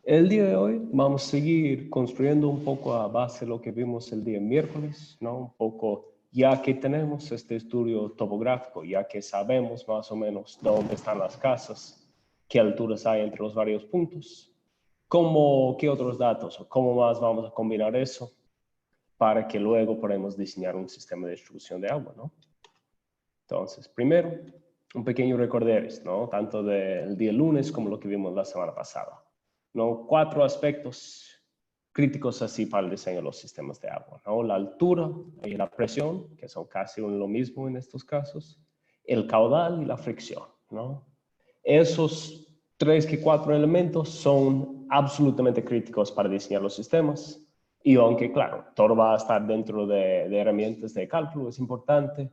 El día de hoy vamos a seguir construyendo un poco a base de lo que vimos el día miércoles, ¿no? Un poco, ya que tenemos este estudio topográfico, ya que sabemos más o menos dónde están las casas, qué alturas hay entre los varios puntos, qué otros datos o cómo más vamos a combinar eso para que luego podamos diseñar un sistema de distribución de agua, ¿no? Entonces, primero, un pequeño recorderis, ¿no? Tanto del día lunes como lo que vimos la semana pasada. ¿No? 4 aspectos críticos así para el diseño de los sistemas de agua, ¿no? La altura y la presión, que son casi lo mismo en estos casos, el caudal y la fricción, ¿no? Esos 4 elementos son absolutamente críticos para diseñar los sistemas, y aunque, claro, todo va a estar dentro de herramientas de cálculo, es importante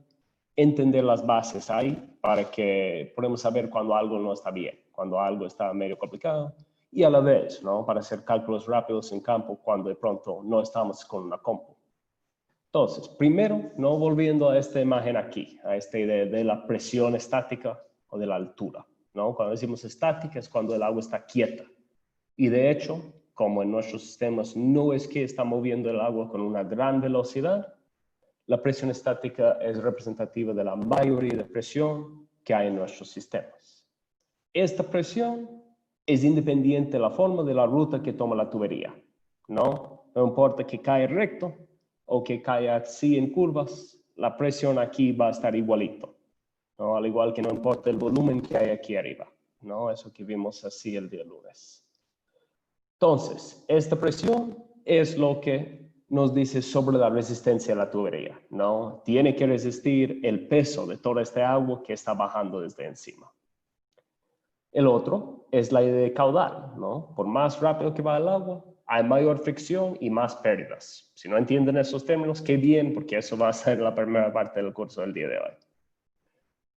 entender las bases ahí para que podamos saber cuando algo no está bien, cuando algo está medio complicado, y a la vez, ¿no? Para hacer cálculos rápidos en campo cuando de pronto no estamos con una compu. Entonces, primero, no volviendo a esta imagen aquí, a esta idea de la presión estática o de la altura, ¿no? Cuando decimos estática es cuando el agua está quieta. Y de hecho, como en nuestros sistemas no es que está moviendo el agua con una gran velocidad, la presión estática es representativa de la mayoría de presión que hay en nuestros sistemas. Esta presión es independiente de la forma de la ruta que toma la tubería, ¿no? No importa que caiga recto o que caiga así en curvas, la presión aquí va a estar igualito, ¿no? Al igual que no importa el volumen que hay aquí arriba, ¿no? Eso que vimos así el día lunes. Entonces, esta presión es lo que nos dice sobre la resistencia de la tubería, ¿no? Tiene que resistir el peso de toda esta agua que está bajando desde encima. El otro es la idea de caudal, ¿no? Por más rápido que va el agua, hay mayor fricción y más pérdidas. Si no entienden esos términos, qué bien, porque eso va a ser la primera parte del curso del día de hoy.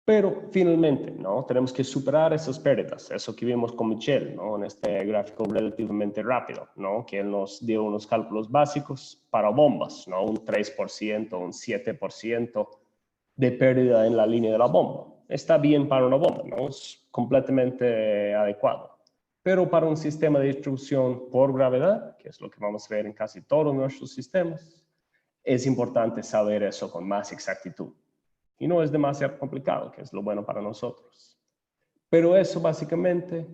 Pero finalmente, ¿no? Tenemos que superar esas pérdidas, eso que vimos con Michel, ¿no? En este gráfico relativamente rápido, ¿no? Que él nos dio unos cálculos básicos para bombas, ¿no? Un 3%, un 7% de pérdida en la línea de la bomba. Está bien para una bomba, ¿no? Es completamente adecuado. Pero para un sistema de distribución por gravedad, que es lo que vamos a ver en casi todos nuestros sistemas, es importante saber eso con más exactitud. Y no es demasiado complicado, que es lo bueno para nosotros. Pero eso básicamente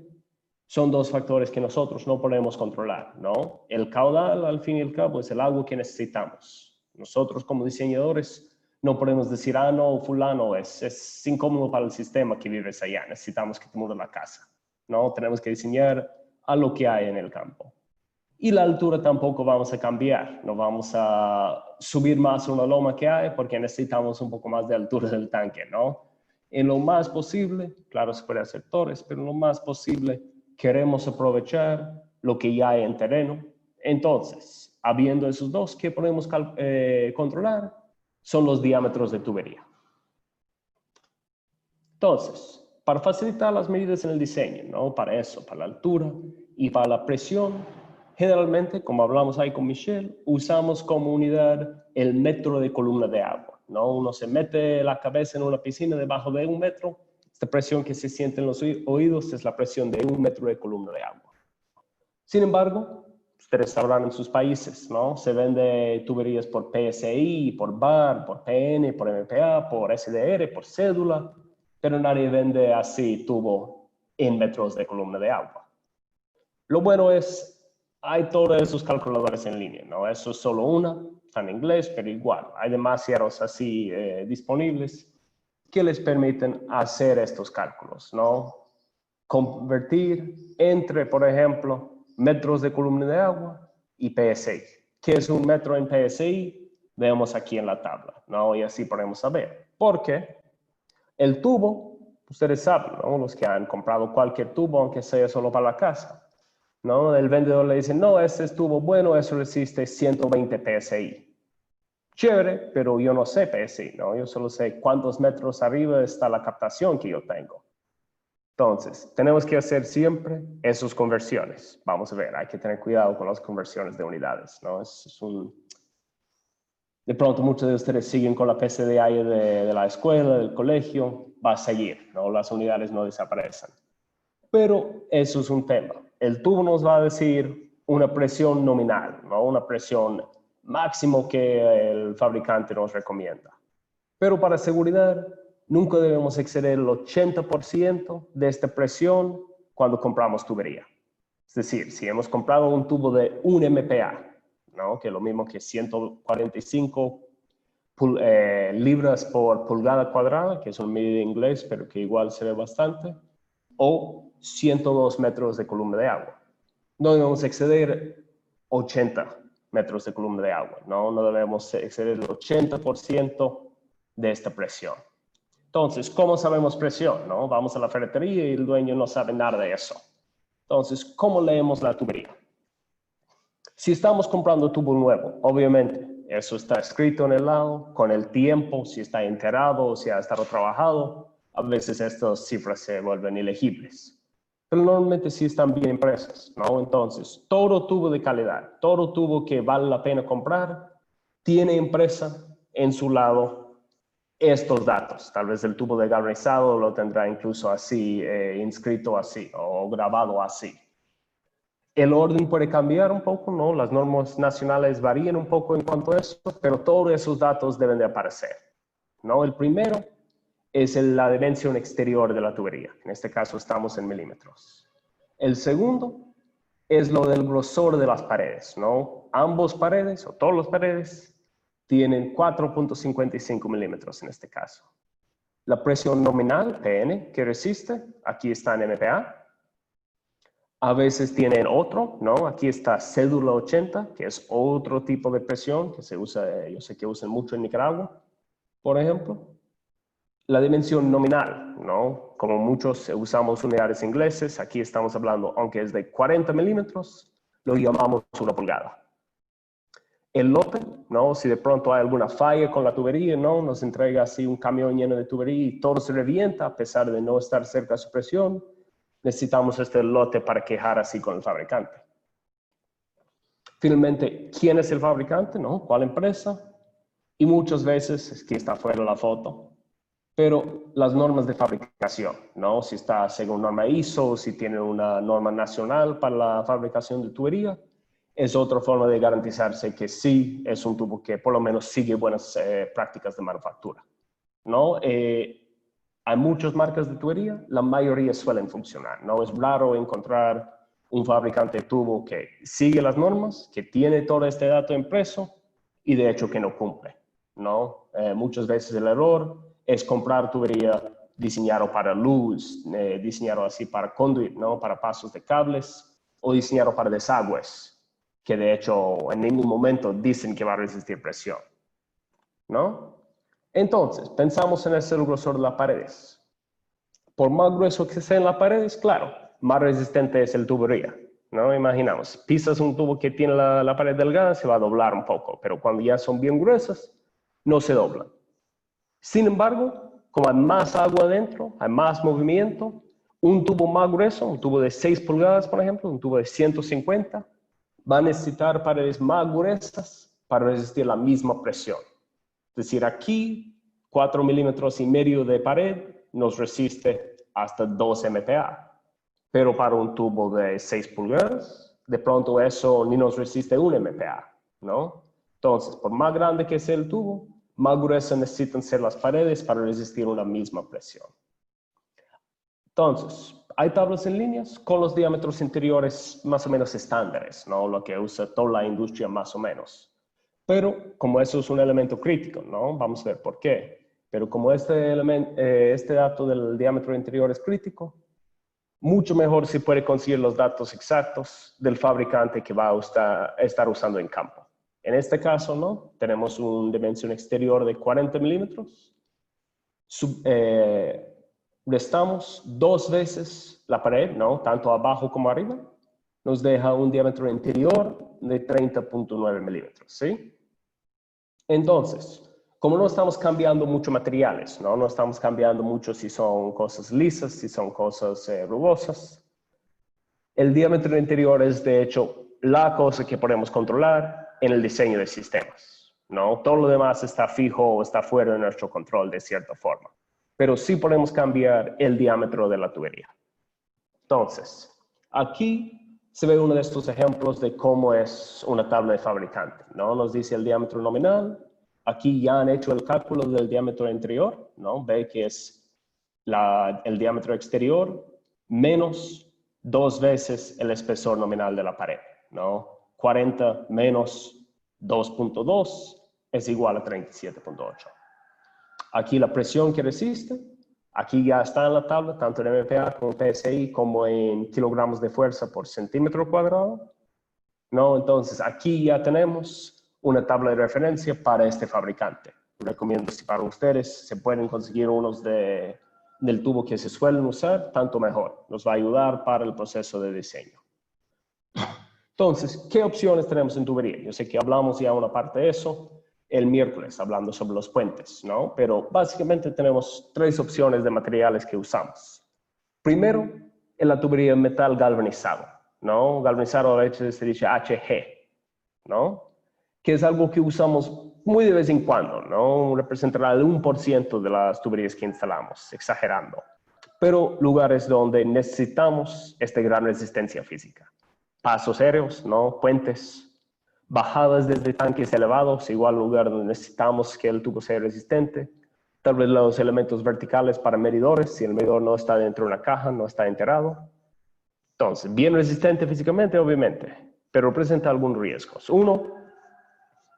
son 2 factores que nosotros no podemos controlar, ¿no? El caudal, al fin y al cabo, es el agua que necesitamos. Nosotros como diseñadores no podemos decir, no, fulano, es incómodo para el sistema que vives allá, necesitamos que te mudes la casa, ¿no? Tenemos que diseñar a lo que hay en el campo. Y la altura tampoco vamos a cambiar, no vamos a subir más una loma que hay porque necesitamos un poco más de altura del tanque, ¿no? En lo más posible, claro, se puede hacer torres, pero en lo más posible queremos aprovechar lo que ya hay en terreno. Entonces, habiendo esos dos que podemos controlar, son los diámetros de tubería. Entonces, para facilitar las medidas en el diseño, ¿no? Para eso, para la altura y para la presión, generalmente, como hablamos ahí con Michelle, usamos como unidad el metro de columna de agua, ¿no? Uno se mete la cabeza en una piscina debajo de 1 metro, esta presión que se siente en los oídos es la presión de 1 metro de columna de agua. Sin embargo, ustedes sabrán en sus países, ¿no? Se vende tuberías por PSI, por bar, por PN, por MPa, por SDR, por cédula, pero nadie vende así tubo en metros de columna de agua. Lo bueno es, hay todos esos calculadores en línea, ¿no? Eso es solo una, está en inglés, pero igual, hay demasiados así disponibles que les permiten hacer estos cálculos, ¿no? Convertir entre, por ejemplo, metros de columna de agua y PSI. ¿Qué es un metro en PSI? Vemos aquí en la tabla, ¿no? Y así podemos saber. Porque el tubo, ustedes saben, ¿no? Los que han comprado cualquier tubo, aunque sea solo para la casa, ¿no? El vendedor le dice, no, este es tubo bueno, eso resiste 120 PSI. Chévere, pero yo no sé PSI, ¿no? Yo solo sé cuántos metros arriba está la captación que yo tengo. Entonces, tenemos que hacer siempre esas conversiones. Vamos a ver, hay que tener cuidado con las conversiones de unidades, ¿no? De pronto muchos de ustedes siguen con la PCDI de la escuela, del colegio, va a seguir, ¿no? Las unidades no desaparecen. Pero eso es un tema. el tubo nos va a decir una presión nominal, ¿no? Una presión máximo que el fabricante nos recomienda. Pero para seguridad, nunca debemos exceder el 80% de esta presión cuando compramos tubería. Es decir, si hemos comprado un tubo de 1 MPa, ¿no? Que es lo mismo que 145 libras por pulgada cuadrada, que es una medida en inglés, pero que igual se ve bastante, o 102 metros de columna de agua. No debemos exceder 80 metros de columna de agua, ¿no? No debemos exceder el 80% de esta presión. Entonces, ¿cómo sabemos presión? ¿No? Vamos a la ferretería y el dueño no sabe nada de eso. Entonces, ¿cómo leemos la tubería? Si estamos comprando tubo nuevo, obviamente, eso está escrito en el lado, con el tiempo, si está enterrado o si ha estado trabajado, a veces estas cifras se vuelven ilegibles. Pero normalmente sí están bien impresas, ¿no? Entonces, todo tubo de calidad, todo tubo que vale la pena comprar, tiene impresa en su lado estos datos. Tal vez el tubo de galvanizado lo tendrá incluso así, inscrito así o grabado así. El orden puede cambiar un poco, ¿no? Las normas nacionales varían un poco en cuanto a eso, pero todos esos datos deben de aparecer, ¿no? El primero es la dimensión exterior de la tubería. En este caso estamos en milímetros. El segundo es lo del grosor de las paredes, ¿no? Ambos paredes, o todas las paredes, tienen 4.55 milímetros en este caso. La presión nominal, PN, que resiste, aquí está en MPa. A veces tienen otro, ¿no? Aquí está cédula 80, que es otro tipo de presión que se usa, yo sé que usan mucho en Nicaragua, por ejemplo. La dimensión nominal, ¿no? Como muchos usamos unidades ingleses, aquí estamos hablando, aunque es de 40 milímetros, lo llamamos una pulgada. El lote, ¿no? Si de pronto hay alguna falla con la tubería, ¿no? Nos entrega así un camión lleno de tubería y todo se revienta a pesar de no estar cerca de su presión, necesitamos este lote para quejar así con el fabricante. Finalmente, ¿quién es el fabricante? ¿No? ¿Cuál empresa? Y muchas veces, aquí está fuera la foto, pero las normas de fabricación, ¿no? Si está según norma ISO, si tiene una norma nacional para la fabricación de tubería, es otra forma de garantizarse que sí es un tubo que por lo menos sigue buenas prácticas de manufactura, ¿no? Hay muchas marcas de tubería, la mayoría suelen funcionar, ¿no? Es raro encontrar un fabricante de tubo que sigue las normas, que tiene todo este dato impreso y de hecho que no cumple, ¿no? Muchas veces el error es comprar tubería diseñado para luz, diseñado así para conduit, ¿no? Para pasos de cables, o diseñado para desagües, que de hecho en ningún momento dicen que va a resistir presión, ¿no? Entonces, pensamos en el grosor de las paredes. Por más grueso que sean las paredes, claro, más resistente es el tubería, ¿no? Imaginamos, pisas un tubo que tiene la pared delgada, se va a doblar un poco, pero cuando ya son bien gruesas, no se doblan. Sin embargo, como hay más agua adentro, hay más movimiento, un tubo más grueso, un tubo de 6 pulgadas, por ejemplo, un tubo de 150, va a necesitar paredes más gruesas para resistir la misma presión. Es decir, aquí 4 milímetros y medio de pared nos resiste hasta 2 MPa. Pero para un tubo de 6 pulgadas, de pronto eso ni nos resiste 1 MPa, ¿no? Entonces, por más grande que sea el tubo, más gruesas necesitan ser las paredes para resistir una misma presión. Entonces, hay tablas en líneas con los diámetros interiores más o menos estándares, ¿no? Lo que usa toda la industria más o menos. Pero como eso es un elemento crítico, ¿no? Vamos a ver por qué. Pero como este dato del diámetro interior es crítico, mucho mejor si puede conseguir los datos exactos del fabricante que va a estar usando en campo. En este caso, ¿no? Tenemos una dimensión exterior de 40 milímetros. Restamos 2 veces la pared, ¿no? Tanto abajo como arriba. Nos deja un diámetro interior de 30.9 milímetros, ¿sí? Entonces, como no estamos cambiando mucho materiales, ¿no? Estamos cambiando mucho si son cosas lisas, si son cosas rugosas, el diámetro interior es de hecho la cosa que podemos controlar en el diseño de sistemas, ¿no? Todo lo demás está fijo o está fuera de nuestro control de cierta forma, pero sí podemos cambiar el diámetro de la tubería. Entonces, aquí se ve uno de estos ejemplos de cómo es una tabla de fabricante, ¿no? Nos dice el diámetro nominal. Aquí ya han hecho el cálculo del diámetro interior, ¿no? Ve que es el diámetro exterior menos 2 veces el espesor nominal de la pared, ¿no? 40 menos 2.2 es igual a 37.8. Aquí la presión que resiste, aquí ya está en la tabla, tanto en MPa como PSI, como en kilogramos de fuerza por centímetro cuadrado, ¿no? Entonces, aquí ya tenemos una tabla de referencia para este fabricante. Recomiendo si para ustedes se pueden conseguir unos del tubo que se suelen usar, tanto mejor. Nos va a ayudar para el proceso de diseño. Entonces, ¿qué opciones tenemos en tubería? Yo sé que hablamos ya una parte de eso el miércoles, hablando sobre los puentes, ¿no? Pero básicamente tenemos 3 opciones de materiales que usamos. Primero, en la tubería metal galvanizado, ¿no? Galvanizado a veces se dice HG, ¿no? Que es algo que usamos muy de vez en cuando, ¿no? Representará el 1% de las tuberías que instalamos, exagerando. Pero lugares donde necesitamos esta gran resistencia física. Pasos aéreos, ¿no? Puentes, bajadas desde tanques elevados, igual lugar donde necesitamos que el tubo sea resistente. Tal vez los elementos verticales para medidores, si el medidor no está dentro de una caja, no está enterrado. Entonces, bien resistente físicamente, obviamente, pero presenta algunos riesgos. Uno,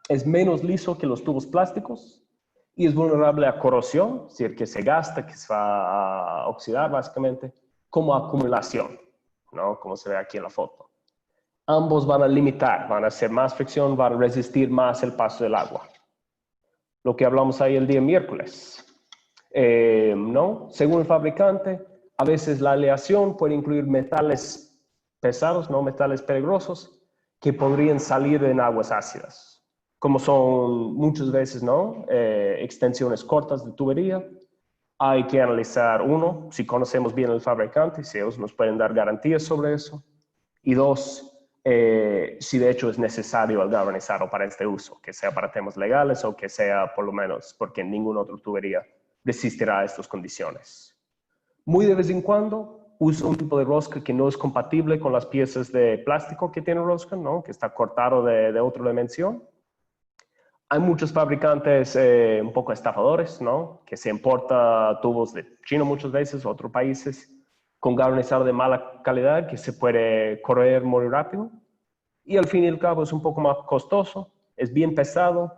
es menos liso que los tubos plásticos y es vulnerable a corrosión, es decir, que se gasta, que se va a oxidar básicamente, como acumulación, ¿no? Como se ve aquí en la foto. Ambos van a limitar, van a hacer más fricción, van a resistir más el paso del agua. Lo que hablamos ahí el día miércoles, ¿no? Según el fabricante, a veces la aleación puede incluir metales pesados, ¿no? Metales peligrosos, que podrían salir en aguas ácidas, como son muchas veces, ¿no? Extensiones cortas de tubería. Hay que analizar, uno, si conocemos bien el fabricante, si ellos nos pueden dar garantías sobre eso. Y dos, si de hecho es necesario el galvanizado para este uso, que sea para temas legales o que sea por lo menos porque ninguna otra tubería resistirá a estas condiciones. Muy de vez en cuando uso un tipo de rosca que no es compatible con las piezas de plástico que tiene rosca, ¿no? Que está cortado de otra dimensión. Hay muchos fabricantes un poco estafadores, ¿no? Que se importa tubos de China muchas veces, otros países, con galvanizado de mala calidad que se puede correr muy rápido. Y al fin y al cabo es un poco más costoso, es bien pesado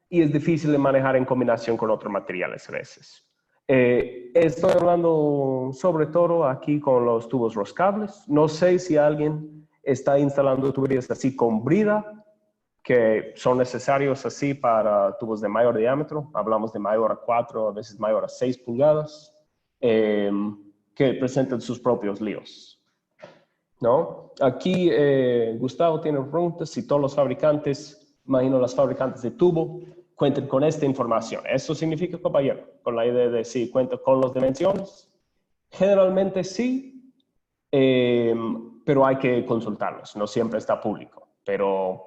y es difícil de manejar en combinación con otros materiales a veces. Estoy hablando sobre todo aquí con los tubos roscables. No sé si alguien está instalando tuberías así con brida, que son necesarios así para tubos de mayor diámetro. Hablamos de mayor a 4, a veces mayor a 6 pulgadas, que presentan sus propios líos, ¿no? Aquí Gustavo tiene preguntas si todos los fabricantes, imagino los fabricantes de tubo, cuentan con esta información. ¿Eso significa, compañero? Con la idea de si cuentan con las dimensiones. Generalmente sí, pero hay que consultarlos. No siempre está público, pero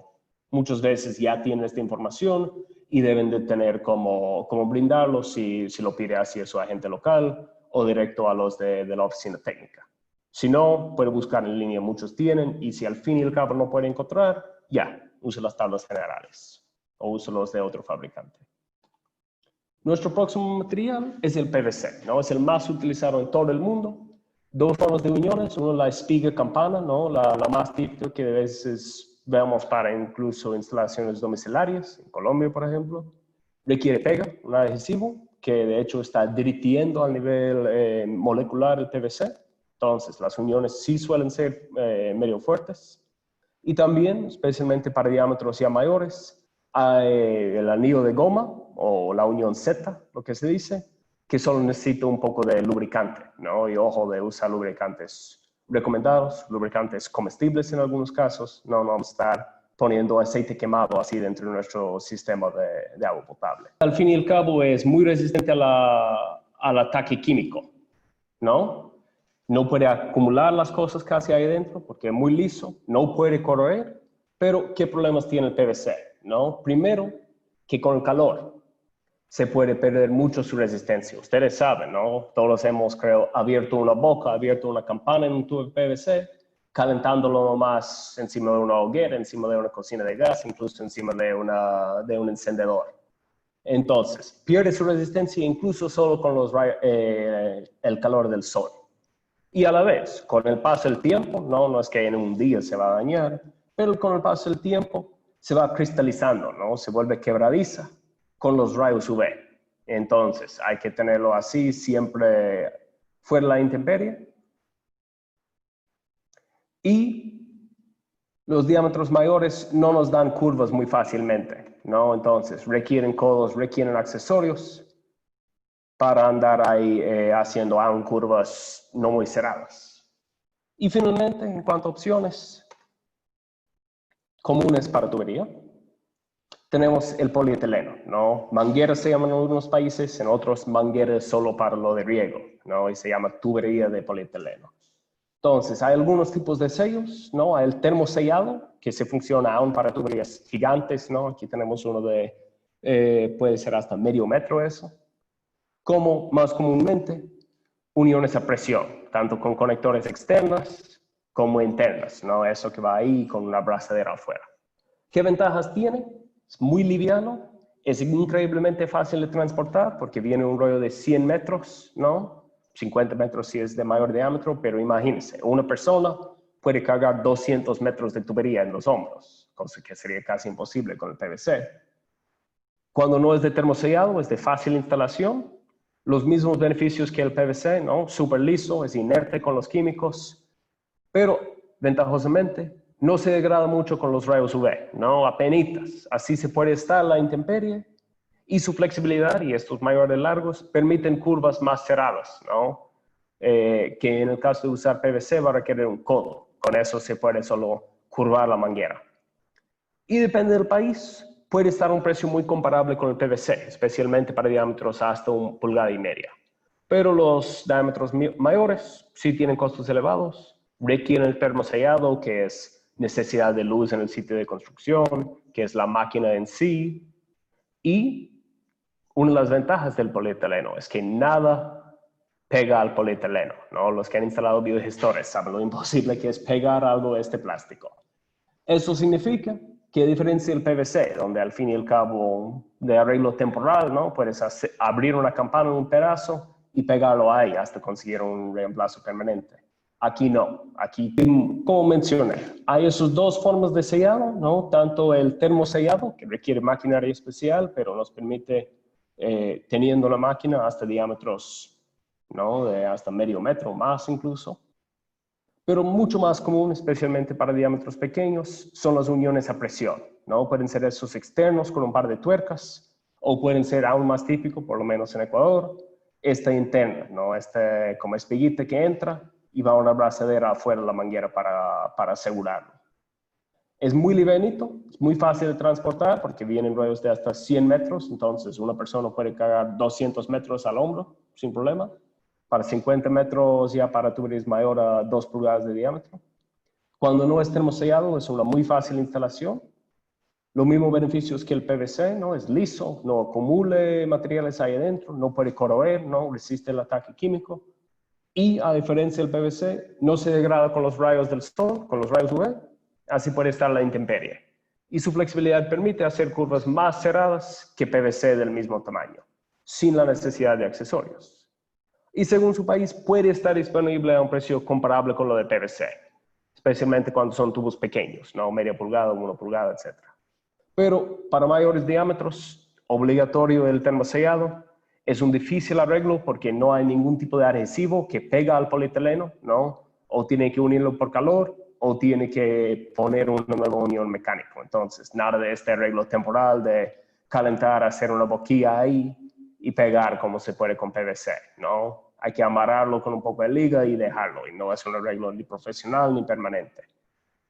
muchas veces ya tienen esta información y deben de tener cómo brindarlo si lo pide así a su agente local o directo a los de la oficina técnica. Si no, puede buscar en línea, muchos tienen, y si al fin y al cabo no puede encontrar, ya, use las tablas generales o use los de otro fabricante. Nuestro próximo material es el PVC, ¿no? Es el más utilizado en todo el mundo. 2 formas de uniones, uno la espiga campana, ¿no? La más típica que a veces vemos para incluso instalaciones domiciliarias, en Colombia, por ejemplo. Requiere pega, un adhesivo, que de hecho está derritiendo a nivel molecular el PVC. Entonces, las uniones sí suelen ser medio fuertes. Y también, especialmente para diámetros ya mayores, hay el anillo de goma o la unión Z, lo que se dice, que solo necesita un poco de lubricante, ¿no? Y ojo de usar lubricantes recomendados, lubricantes comestibles en algunos casos. No vamos a estar poniendo aceite quemado así dentro de nuestro sistema de agua potable. Al fin y al cabo es muy resistente al ataque químico, ¿no? No puede acumular las cosas casi ahí dentro porque es muy liso, no puede corroer, pero ¿qué problemas tiene el PVC? ¿No? Primero, que con el calor se puede perder mucho su resistencia. Ustedes saben, ¿no? Todos hemos, creo, abierto una boca, abierto una campana en un tubo de PVC, calentándolo nomás encima de una hoguera, encima de una cocina de gas, incluso encima de un encendedor. Entonces, pierde su resistencia incluso solo con el calor del sol. Y a la vez, con el paso del tiempo, no es que en un día se va a dañar, pero con el paso del tiempo se va cristalizando, ¿no? Se vuelve quebradiza con los rayos UV. Entonces, hay que tenerlo así siempre fuera de la intemperie. Y los diámetros mayores no nos dan curvas muy fácilmente, ¿no? Entonces, requieren codos, requieren accesorios para andar ahí haciendo aún curvas no muy cerradas. Y finalmente, en cuanto a opciones comunes para tubería, tenemos el polietileno, ¿no? Mangueras se llaman en algunos países, en otros mangueras solo para lo de riego, ¿no? Y se llama tubería de polietileno. Entonces, hay algunos tipos de sellos, ¿no? Hay el termosellado, que se funciona aún para tuberías gigantes, ¿no? Aquí tenemos uno puede ser hasta medio metro eso. Como más comúnmente, uniones a presión, tanto con conectores externas como internas, ¿no? Eso que va ahí con una abrazadera afuera. ¿Qué ventajas tiene? Es muy liviano, es increíblemente fácil de transportar porque viene un rollo de 100 metros, ¿no? 50 metros si es de mayor diámetro, pero imagínense, una persona puede cargar 200 metros de tubería en los hombros, cosa que sería casi imposible con el PVC. Cuando no es de termosellado, es de fácil instalación, los mismos beneficios que el PVC, ¿no? Súper liso, es inerte con los químicos, pero ventajosamente no se degrada mucho con los rayos UV, ¿no? Apenitas. Así se puede estar la intemperie y su flexibilidad y estos mayores largos permiten curvas más cerradas, ¿no? Que en el caso de usar PVC va a requerir un codo. Con eso se puede solo curvar la manguera. Y depende del país, puede estar a un precio muy comparable con el PVC, especialmente para diámetros hasta 1,5 pulgadas. Pero los diámetros mayores sí tienen costos elevados, requieren el termosellado, que es necesidad de luz en el sitio de construcción, que es la máquina en sí. Y una de las ventajas del polietileno es que nada pega al polietileno, ¿no? Los que han instalado biodigestores saben lo imposible que es pegar algo de este plástico. Eso significa que a diferencia del PVC, donde al fin y al cabo de arreglo temporal, ¿no? Puedes abrir una campana en un pedazo y pegarlo ahí hasta conseguir un reemplazo permanente. Aquí no. Aquí, como mencioné, hay esas dos formas de sellado, ¿no? Tanto el termosellado, que requiere maquinaria especial, pero nos permite, teniendo la máquina, hasta diámetros, ¿no? De hasta medio metro, más incluso. Pero mucho más común, especialmente para diámetros pequeños, son las uniones a presión, ¿no? Pueden ser esos externos con un par de tuercas, o pueden ser aún más típico, por lo menos en Ecuador, esta interna, ¿no? Como espiguita que entra y va a una abrazadera afuera de la manguera para asegurarlo. Es muy livianito, es muy fácil de transportar porque vienen rollos de hasta 100 metros, entonces una persona puede cargar 200 metros al hombro sin problema. Para 50 metros ya para tuberías mayor a 2 pulgadas de diámetro. Cuando no es termosellado es una muy fácil instalación. Los mismos beneficios que el PVC, ¿no? Es liso, no acumule materiales ahí adentro, no puede corroer, no resiste el ataque químico. Y a diferencia del PVC, no se degrada con los rayos del sol, con los rayos UV, así puede estar la intemperie. Y su flexibilidad permite hacer curvas más cerradas que PVC del mismo tamaño, sin la necesidad de accesorios. Y según su país puede estar disponible a un precio comparable con lo de PVC, especialmente cuando son tubos pequeños, ¿no? Media pulgada, 1 pulgada, etc. Pero para mayores diámetros, obligatorio el termosellado. Es un difícil arreglo porque no hay ningún tipo de adhesivo que pega al polietileno, ¿no? O tiene que unirlo por calor o tiene que poner una nueva unión mecánico. Entonces, nada de este arreglo temporal de calentar, hacer una boquilla ahí y pegar como se puede con PVC, ¿no? Hay que amarrarlo con un poco de liga y dejarlo, y no es un arreglo ni profesional ni permanente.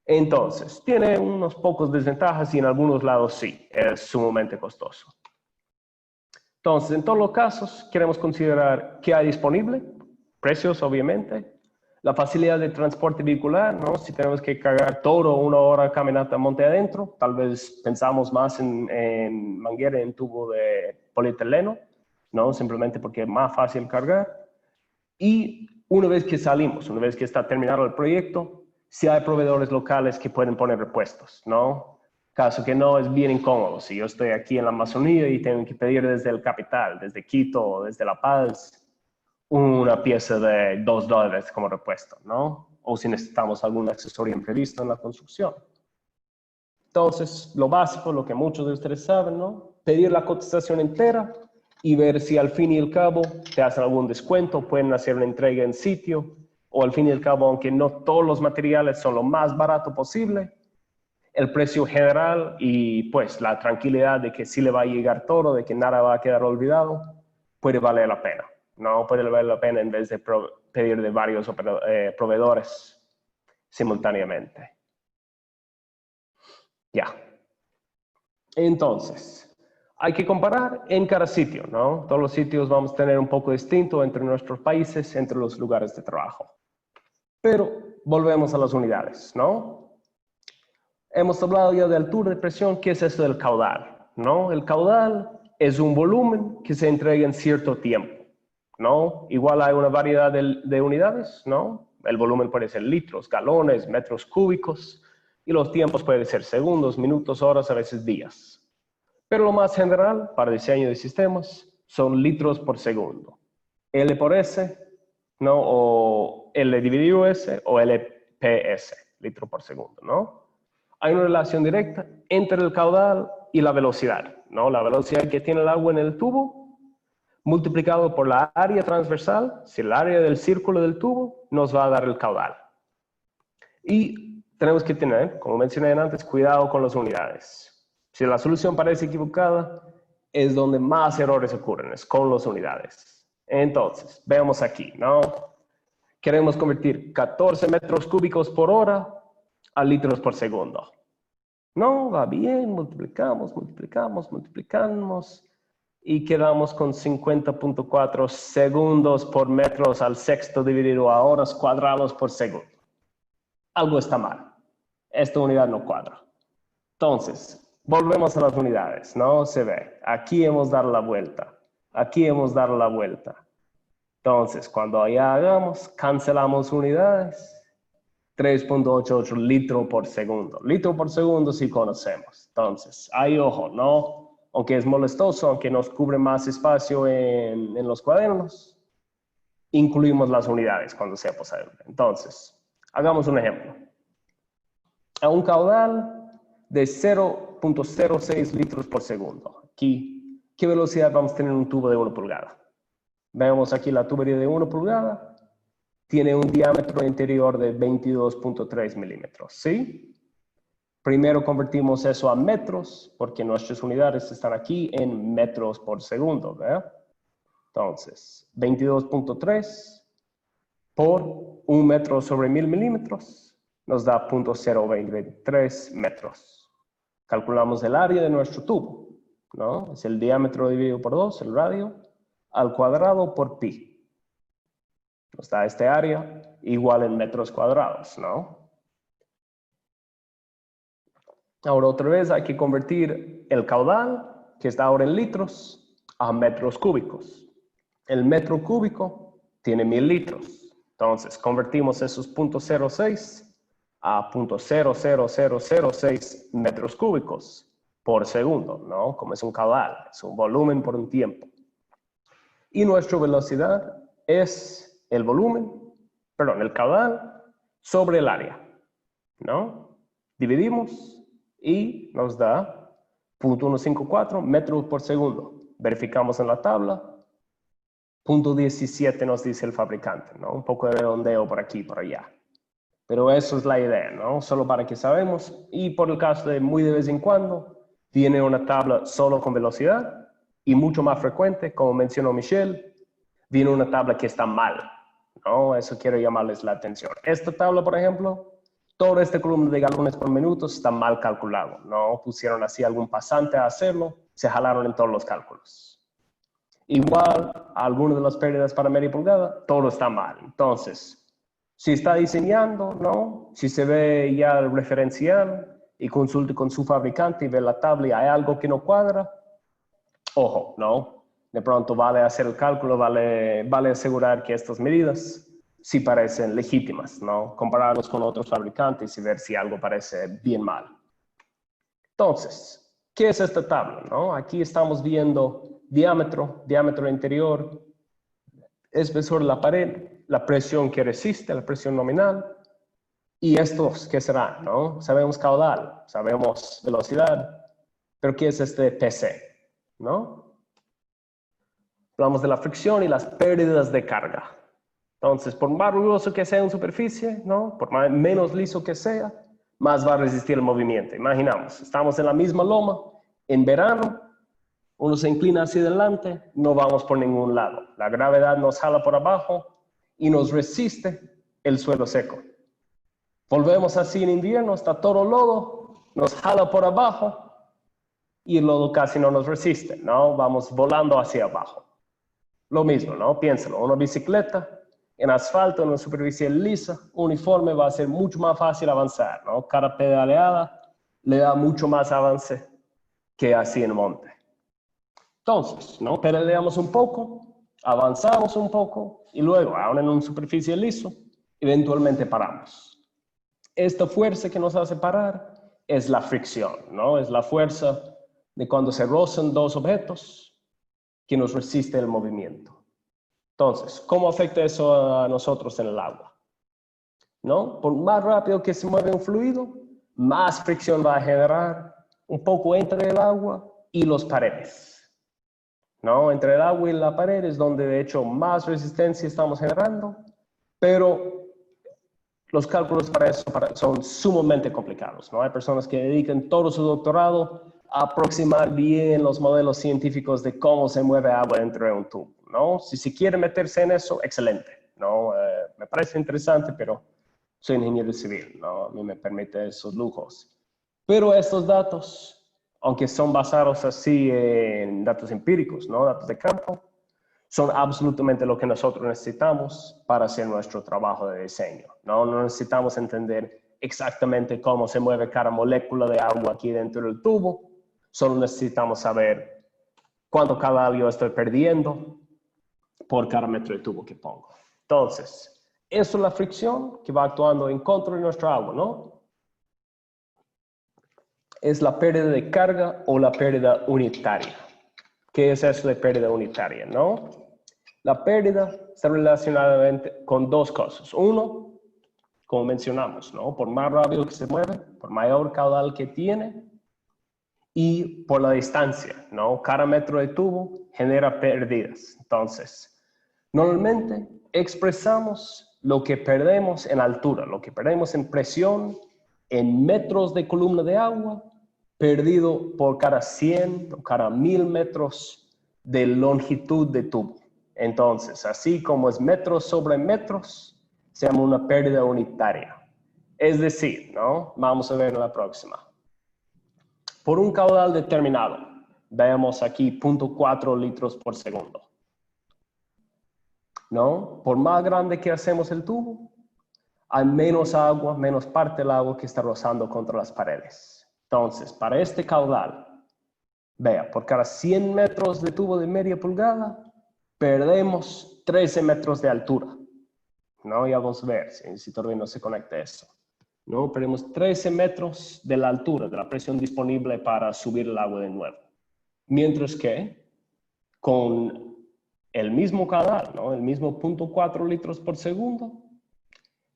Entonces, tiene unos pocos desventajas y en algunos lados sí, es sumamente costoso. Entonces, en todos los casos, queremos considerar qué hay disponible, precios obviamente, la facilidad de transporte vehicular, ¿no? Si tenemos que cargar todo 1 hora caminata monte adentro, tal vez pensamos más en manguera en tubo de polietileno, ¿no? Simplemente porque es más fácil cargar. Y una vez que salimos, una vez que está terminado el proyecto, si hay proveedores locales que pueden poner repuestos, ¿no? Caso que no, es bien incómodo. Si yo estoy aquí en la Amazonía y tengo que pedir desde el capital, desde Quito o desde La Paz, una pieza de $2 como repuesto, ¿no? O si necesitamos algún accesorio imprevisto en la construcción. Entonces, lo básico, lo que muchos de ustedes saben, ¿no? Pedir la cotización entera y ver si al fin y al cabo te hacen algún descuento, pueden hacer una entrega en sitio, o al fin y al cabo, aunque no todos los materiales son lo más barato posible, el precio general y pues la tranquilidad de que sí le va a llegar todo, de que nada va a quedar olvidado, puede valer la pena. No puede valer la pena en vez de pedir de varios proveedores simultáneamente. Ya. Entonces, hay que comparar en cada sitio, ¿no? Todos los sitios vamos a tener un poco distinto entre nuestros países, entre los lugares de trabajo. Pero volvemos a las unidades, ¿no? Hemos hablado ya de altura de presión. ¿Qué es esto del caudal? ¿No? El caudal es un volumen que se entrega en cierto tiempo, ¿no? Igual hay una variedad de unidades, ¿no? El volumen puede ser litros, galones, metros cúbicos, y los tiempos pueden ser segundos, minutos, horas, a veces días. Pero lo más general para diseño de sistemas son litros por segundo. L por S, ¿no? O L dividido S o LPS, litro por segundo, ¿no? Hay una relación directa entre el caudal y la velocidad, ¿no? La velocidad que tiene el agua en el tubo multiplicado por la área transversal, si el área del círculo del tubo, nos va a dar el caudal. Y tenemos que tener, como mencioné antes, cuidado con las unidades. Si la solución parece equivocada, es donde más errores ocurren, es con las unidades. Entonces, veamos aquí, ¿no? Queremos convertir 14 metros cúbicos por hora a litros por segundo. No, va bien, multiplicamos y quedamos con 50.4 segundos por metros al sexto dividido a horas cuadrados por segundo. Algo está mal. Esta unidad no cuadra. Entonces, volvemos a las unidades, ¿no? Se ve. Aquí hemos dado la vuelta. Aquí hemos dado la vuelta. Entonces, cuando ya hagamos, cancelamos unidades. 3.88 litro por segundo. Litro por segundo sí conocemos. Entonces, hay ojo, ¿no? Aunque es molestoso, aunque nos cubre más espacio en los cuadernos, incluimos las unidades cuando sea posible. Entonces, hagamos un ejemplo. A un caudal de 0.06 litros por segundo. Aquí, ¿qué velocidad vamos a tener en un tubo de 1 pulgada? Vemos aquí la tubería de 1 pulgada. Tiene un diámetro interior de 22.3 milímetros, ¿sí? Primero convertimos eso a metros, porque nuestras unidades están aquí en metros por segundo, ¿verdad? Entonces, 22.3 por 1 metro sobre 1000 milímetros nos da 0.023 metros. Calculamos el área de nuestro tubo, ¿no? Es el diámetro dividido por 2, el radio, al cuadrado por pi. Nos da este área igual en metros cuadrados, ¿no? Ahora otra vez hay que convertir el caudal, que está ahora en litros, a metros cúbicos. El metro cúbico tiene 1000 litros. Entonces convertimos esos 0.06 a 0.00006 metros cúbicos por segundo, ¿no? Como es un caudal, es un volumen por un tiempo. Y nuestra velocidad es el volumen, perdón, el caudal sobre el área, ¿no? Dividimos y nos da 0.154 metros por segundo. Verificamos en la tabla, 0.17 nos dice el fabricante, ¿no? Un poco de redondeo por aquí y por allá. Pero eso es la idea, ¿no? Solo para que sabemos. Y por el caso de muy de vez en cuando, viene una tabla solo con velocidad y mucho más frecuente, como mencionó Michelle, viene una tabla que está mal, ¿no? Eso quiero llamarles la atención. Esta tabla, por ejemplo, todo este columna de galones por minuto está mal calculado, ¿no? Pusieron así algún pasante a hacerlo, se jalaron en todos los cálculos. Igual, algunas de las pérdidas para media pulgada, todo está mal. Entonces, si está diseñando, ¿no? Si se ve ya el referencial y consulte con su fabricante y ve la tabla y hay algo que no cuadra, ojo, ¿no? De pronto vale hacer el cálculo, vale asegurar que estas medidas sí parecen legítimas, ¿no? Compararlos con otros fabricantes y ver si algo parece bien mal. Entonces, ¿qué es esta tabla, no? Aquí estamos viendo diámetro interior, espesor de la pared, la presión que resiste, la presión nominal, y estos, ¿qué serán, no? Sabemos caudal, sabemos velocidad, pero ¿qué es este PC, no? Hablamos de la fricción y las pérdidas de carga. Entonces, por más rugoso que sea en superficie, ¿no? Por menos liso que sea, más va a resistir el movimiento. Imaginamos, estamos en la misma loma, en verano, uno se inclina hacia adelante, no vamos por ningún lado. La gravedad nos jala por abajo y nos resiste el suelo seco. Volvemos así en invierno, está todo lodo, nos jala por abajo y el lodo casi no nos resiste, ¿no? Vamos volando hacia abajo. Lo mismo, ¿no? Piénsalo, una bicicleta en asfalto, en una superficie lisa, uniforme, va a ser mucho más fácil avanzar, ¿no? Cada pedaleada le da mucho más avance que así en monte. Entonces, ¿no? Pedaleamos un poco, avanzamos un poco y luego, aún en una superficie liso, eventualmente paramos. Esta fuerza que nos hace parar es la fricción, ¿no? Es la fuerza de cuando se rozan dos objetos que nos resiste el movimiento. Entonces, ¿cómo afecta eso a nosotros en el agua? ¿No? Por más rápido que se mueve un fluido, más fricción va a generar un poco entre el agua y los paredes. ¿No? Entre el agua y la pared es donde de hecho más resistencia estamos generando, pero los cálculos para eso son sumamente complicados, ¿no? Hay personas que dedican todo su doctorado a aproximar bien los modelos científicos de cómo se mueve agua dentro de un tubo, ¿no? Si se quiere meterse en eso, excelente, ¿no? Me parece interesante, pero soy ingeniero civil, ¿no? A mí me permite esos lujos. Pero estos datos, aunque son basados así en datos empíricos, ¿no? Datos de campo, son absolutamente lo que nosotros necesitamos para hacer nuestro trabajo de diseño. No necesitamos entender exactamente cómo se mueve cada molécula de agua aquí dentro del tubo, solo necesitamos saber cuánto caudal yo estoy perdiendo por cada metro de tubo que pongo. Entonces, eso es la fricción que va actuando en contra de nuestra agua, ¿no? Es la pérdida de carga o la pérdida unitaria. ¿Qué es eso de pérdida unitaria, no? La pérdida está relacionada con dos cosas. Uno, como mencionamos, ¿no? Por más rápido que se mueve, por mayor caudal que tiene y por la distancia, ¿no? Cada metro de tubo genera pérdidas. Entonces, normalmente expresamos lo que perdemos en altura, lo que perdemos en presión, en metros de columna de agua, perdido por cada 100 o cada 1000 metros de longitud de tubo. Entonces, así como es metros sobre metros, se llama una pérdida unitaria. Es decir, ¿no? Vamos a ver en la próxima. Por un caudal determinado, veamos aquí 0.4 litros por segundo. ¿No? Por más grande que hacemos el tubo, hay menos agua, menos parte del agua que está rozando contra las paredes. Entonces, para este caudal, vea, por cada 100 metros de tubo de media pulgada, perdemos 13 metros de altura. ¿No? Ya vamos a ver si todavía no se conecta eso. ¿No? Perdemos 13 metros de la altura, de la presión disponible para subir el agua de nuevo. Mientras que con el mismo caudal, ¿no? El mismo 0.4 litros por segundo,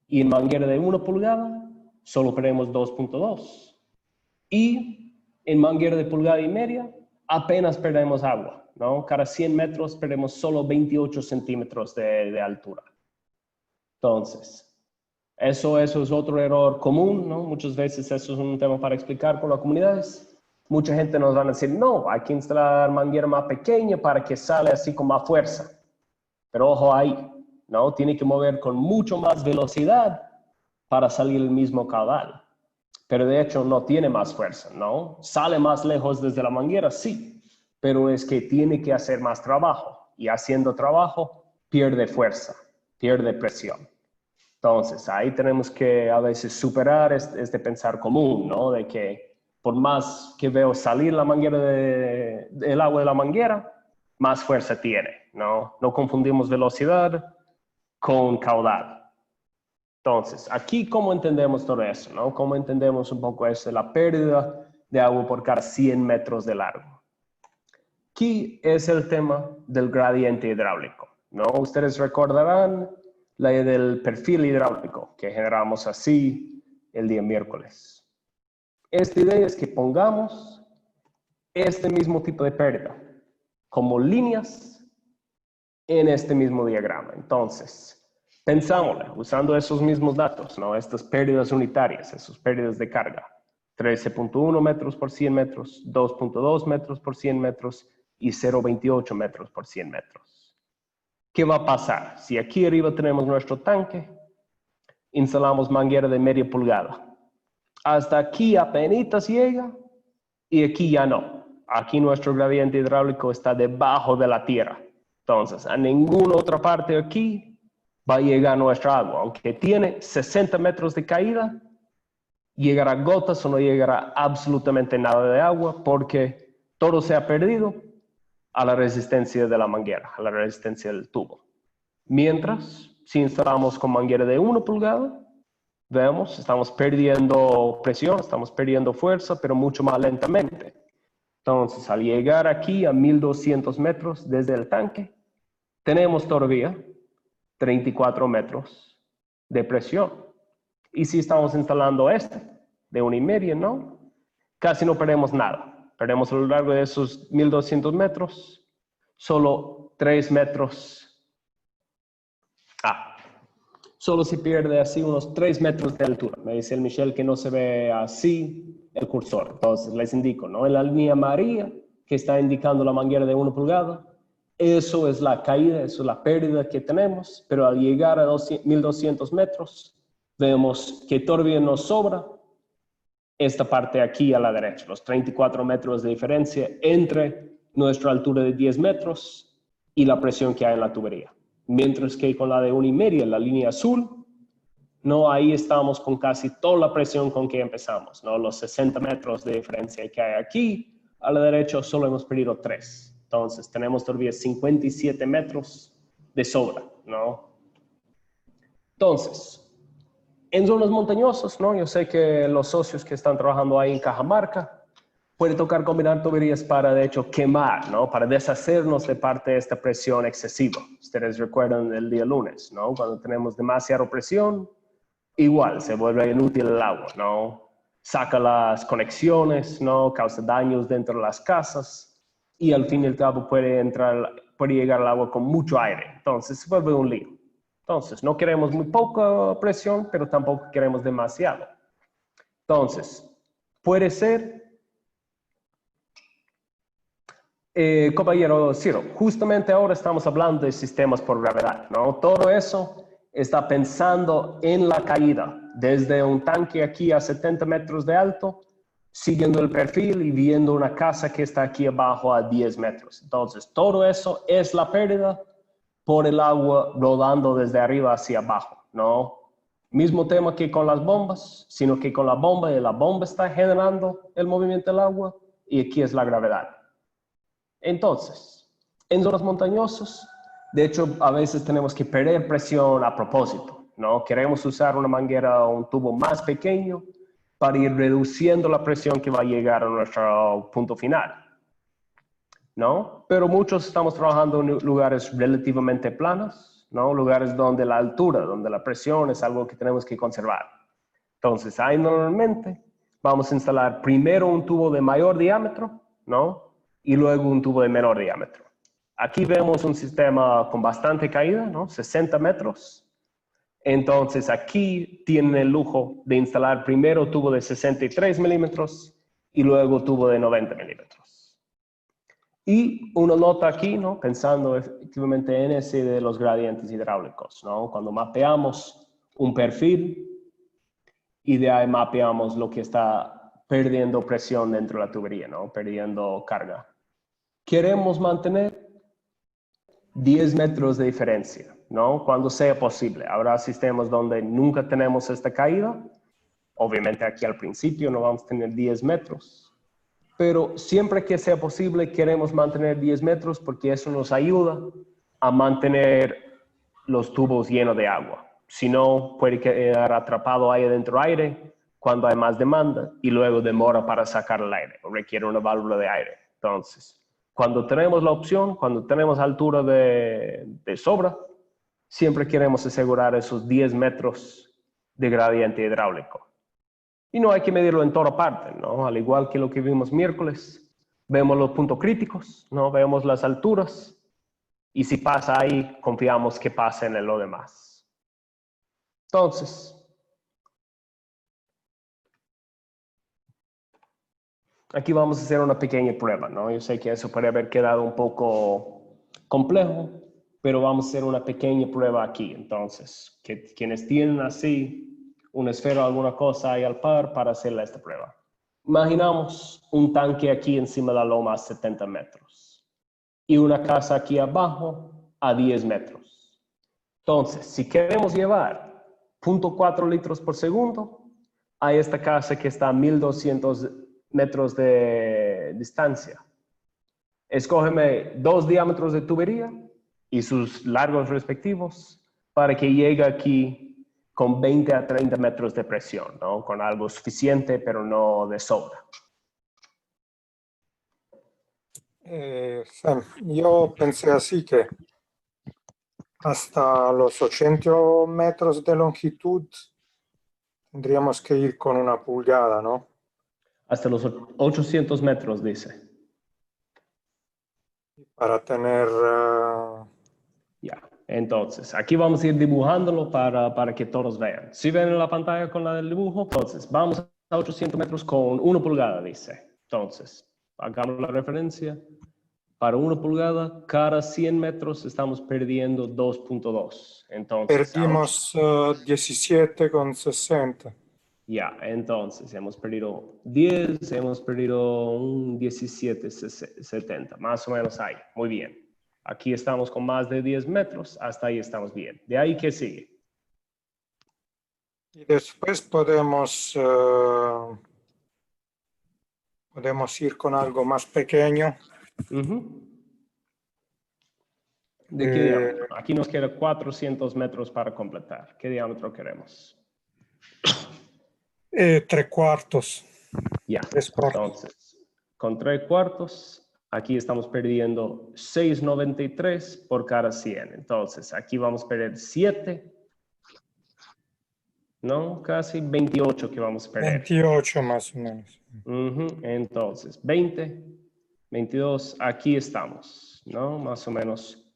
y en manguera de 1 pulgada, solo perdemos 2.2. Y en manguera de pulgada y media, apenas perdemos agua, ¿no? Cada 100 metros perdemos solo 28 centímetros de altura. Entonces, eso es otro error común, ¿no? Muchas veces eso es un tema para explicar con las comunidades. Mucha gente nos va a decir, no, hay que instalar manguera más pequeña para que sale así con más fuerza. Pero ojo ahí, ¿no? Tiene que mover con mucho más velocidad para salir el mismo caudal. Pero de hecho no tiene más fuerza, ¿no? Sale más lejos desde la manguera, sí, pero es que tiene que hacer más trabajo. Y haciendo trabajo, pierde fuerza, pierde presión. Entonces, ahí tenemos que a veces superar este pensar común, ¿no? De que por más que veo salir la manguera del agua de la manguera, más fuerza tiene, ¿no? No confundimos velocidad con caudal. Entonces, aquí, ¿cómo entendemos todo eso? ¿No? ¿Cómo entendemos un poco eso de la pérdida de agua por cada 100 metros de largo? Aquí es el tema del gradiente hidráulico, ¿no? Ustedes recordarán la idea del perfil hidráulico que generamos así el día miércoles. Esta idea es que pongamos este mismo tipo de pérdida como líneas en este mismo diagrama. Entonces, pensámosle, usando esos mismos datos, ¿no? Estas pérdidas unitarias, esas pérdidas de carga. 13.1 metros por 100 metros, 2.2 metros por 100 metros y 0.28 metros por 100 metros. ¿Qué va a pasar? Si aquí arriba tenemos nuestro tanque, instalamos manguera de media pulgada. Hasta aquí apenas llega y aquí ya no. Aquí nuestro gradiente hidráulico está debajo de la tierra. Entonces, a ninguna otra parte aquí va a llegar nuestra agua. Aunque tiene 60 metros de caída, llegará gotas o no llegará absolutamente nada de agua porque todo se ha perdido a la resistencia de la manguera, a la resistencia del tubo. Mientras, si instalamos con manguera de 1 pulgada, vemos, estamos perdiendo presión, estamos perdiendo fuerza, pero mucho más lentamente. Entonces, al llegar aquí a 1200 metros desde el tanque, tenemos todavía 34 metros de presión. Y si estamos instalando de 1,5, ¿no? Casi no perdemos nada. Perdemos a lo largo de esos 1200 metros, solo 3 metros. Solo se pierde así unos 3 metros de altura. Me dice el Michel que no se ve así el cursor. Entonces les indico, ¿no? En la línea amarilla que está indicando la manguera de 1 pulgada, eso es la caída, eso es la pérdida que tenemos, pero al llegar a 1200 metros, vemos que todavía nos sobra esta parte aquí a la derecha, los 34 metros de diferencia entre nuestra altura de 10 metros y la presión que hay en la tubería. Mientras que con la de 1,5, la línea azul, no, ahí estamos con casi toda la presión con que empezamos, ¿no? Los 60 metros de diferencia que hay aquí, a la derecha solo hemos perdido 3. Entonces tenemos todavía 57 metros de sobra, ¿no? Entonces, en zonas montañosas, ¿no? Yo sé que los socios que están trabajando ahí en Cajamarca puede tocar combinar tuberías para, de hecho, quemar, ¿no? Para deshacernos de parte de esta presión excesiva. Ustedes recuerdan el día lunes, ¿no? Cuando tenemos demasiada presión, igual se vuelve inútil el agua, ¿no? Saca las conexiones, ¿no? Causa daños dentro de las casas y al fin y al cabo puede llegar el agua con mucho aire. Entonces se vuelve un lío. Entonces, no queremos muy poca presión, pero tampoco queremos demasiado. Entonces, puede ser... compañero Ciro, justamente ahora estamos hablando de sistemas por gravedad, ¿no? Todo eso está pensando en la caída, desde un tanque aquí a 70 metros de alto, siguiendo el perfil y viendo una casa que está aquí abajo a 10 metros. Entonces, todo eso es la pérdida por el agua rodando desde arriba hacia abajo, ¿no? Mismo tema que con las bombas, sino que con la bomba, y la bomba está generando el movimiento del agua, y aquí es la gravedad. Entonces, en zonas montañosas, de hecho, a veces tenemos que perder presión a propósito, ¿no? Queremos usar una manguera o un tubo más pequeño para ir reduciendo la presión que va a llegar a nuestro punto final, ¿no? Pero muchos estamos trabajando en lugares relativamente planos, ¿no? Lugares donde la altura, donde la presión es algo que tenemos que conservar. Entonces, ahí normalmente vamos a instalar primero un tubo de mayor diámetro, ¿no? Y luego un tubo de menor diámetro. Aquí vemos un sistema con bastante caída, ¿no? 60 metros. Entonces aquí tienen el lujo de instalar primero tubo de 63 milímetros y luego tubo de 90 milímetros. Y uno nota aquí, ¿no? Pensando efectivamente en ese de los gradientes hidráulicos, ¿no? Cuando mapeamos un perfil y de ahí mapeamos lo que está perdiendo presión dentro de la tubería, ¿no? Perdiendo carga. Queremos mantener 10 metros de diferencia, ¿no? Cuando sea posible. Habrá sistemas donde nunca tenemos esta caída. Obviamente aquí al principio no vamos a tener 10 metros. Pero siempre que sea posible queremos mantener 10 metros porque eso nos ayuda a mantener los tubos llenos de agua. Si no, puede quedar atrapado ahí adentro aire cuando hay más demanda y luego demora para sacar el aire, o requiere una válvula de aire. Entonces, cuando tenemos la opción, cuando tenemos altura de sobra, siempre queremos asegurar esos 10 metros de gradiente hidráulico. Y no hay que medirlo en toda parte, ¿no? Al igual que lo que vimos miércoles, vemos los puntos críticos, ¿no? Vemos las alturas, y si pasa ahí, confiamos que pase en lo demás. Entonces, aquí vamos a hacer una pequeña prueba, ¿no? Yo sé que eso puede haber quedado un poco complejo, pero vamos a hacer una pequeña prueba aquí. Entonces, quienes tienen así una esfera o alguna cosa ahí al par para hacerle esta prueba. Imaginamos un tanque aquí encima de la loma a 70 metros y una casa aquí abajo a 10 metros. Entonces, si queremos llevar 0.4 litros por segundo a esta casa que está a 1200 metros de distancia, escógeme 2 diámetros de tubería y sus largos respectivos para que llegue aquí con 20 a 30 metros de presión, ¿no? Con algo suficiente, pero no de sobra. Sam, yo pensé así que hasta los 80 metros de longitud tendríamos que ir con una pulgada, ¿no? Hasta los 800 metros, dice. Para tener... Ya, entonces, aquí vamos a ir dibujándolo para que todos vean. Si ven en la pantalla con la del dibujo, entonces, vamos a 800 metros con 1 pulgada, dice. Entonces, hagamos la referencia. Para 1 pulgada, cada 100 metros estamos perdiendo 2.2. Entonces, perdimos 17,60. ya, entonces hemos perdido 10, hemos perdido un 17,70, más o menos ahí. Muy bien. Aquí estamos con más de 10 metros, hasta ahí estamos bien. ¿De ahí qué sigue? Y después podemos ir con algo más pequeño. ¿De qué diámetro? Aquí nos queda 400 metros para completar. ¿Qué diámetro queremos? 3/4. Ya, 3/4. entonces, con 3/4, aquí estamos perdiendo 6,93 por cada 100. Entonces, aquí vamos a perder 7, ¿no? Casi 28 que vamos a perder. 28 más o menos. Entonces, 20, 22, aquí estamos, ¿no? Más o menos.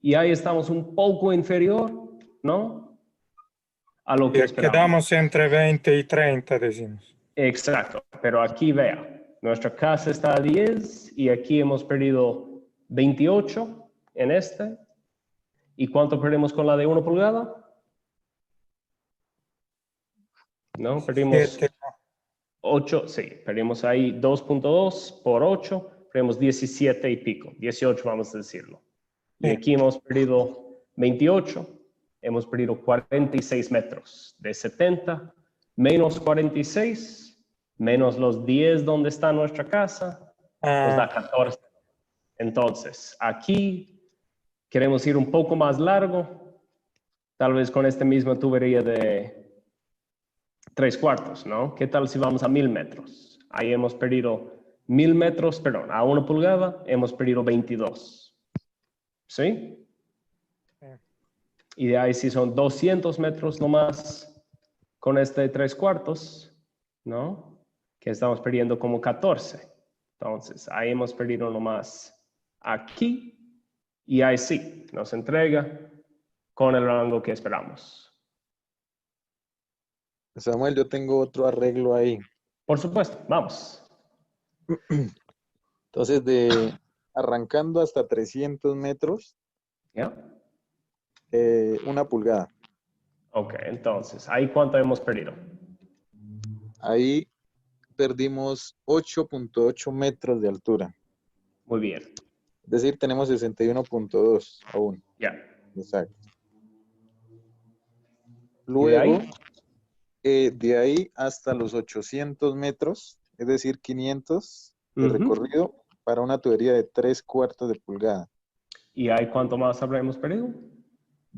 Y ahí estamos un poco inferior, ¿no? A lo que esperamos. Quedamos entre 20 y 30, decimos. Exacto, pero aquí vea, nuestra casa está a 10 y aquí hemos perdido 28 en este. ¿Y cuánto perdemos con la de 1 pulgada? ¿No? Perdimos 8, sí, perdimos ahí 2.2 por 8, perdimos 17 y pico, 18 vamos a decirlo. Y aquí hemos perdido 28, hemos perdido 46 metros. De 70 menos 46, menos los 10 donde está nuestra casa, nos da 14. Entonces, aquí queremos ir un poco más largo, tal vez con esta misma tubería de 3/4, ¿no? ¿Qué tal si vamos a 1000 metros? Ahí hemos perdido 1000 metros, perdón, a 1 pulgada hemos perdido 22. ¿Sí? Y de ahí si son 200 metros nomás con este 3/4, ¿no? Que estamos perdiendo como 14. Entonces, ahí hemos perdido nomás aquí y ahí sí, nos entrega con el rango que esperamos. Samuel, yo tengo otro arreglo ahí. Por supuesto, vamos. Entonces, arrancando hasta 300 metros, ¿Ya? 1 pulgada. Ok, entonces, ¿ahí cuánto hemos perdido? Ahí perdimos 8.8 metros de altura. Muy bien. Es decir, tenemos 61.2 aún. Ya. Exacto. Luego, de ahí hasta los 800 metros, es decir, 500 de recorrido para una tubería de 3/4 de pulgada. ¿Y ahí cuánto más habremos perdido?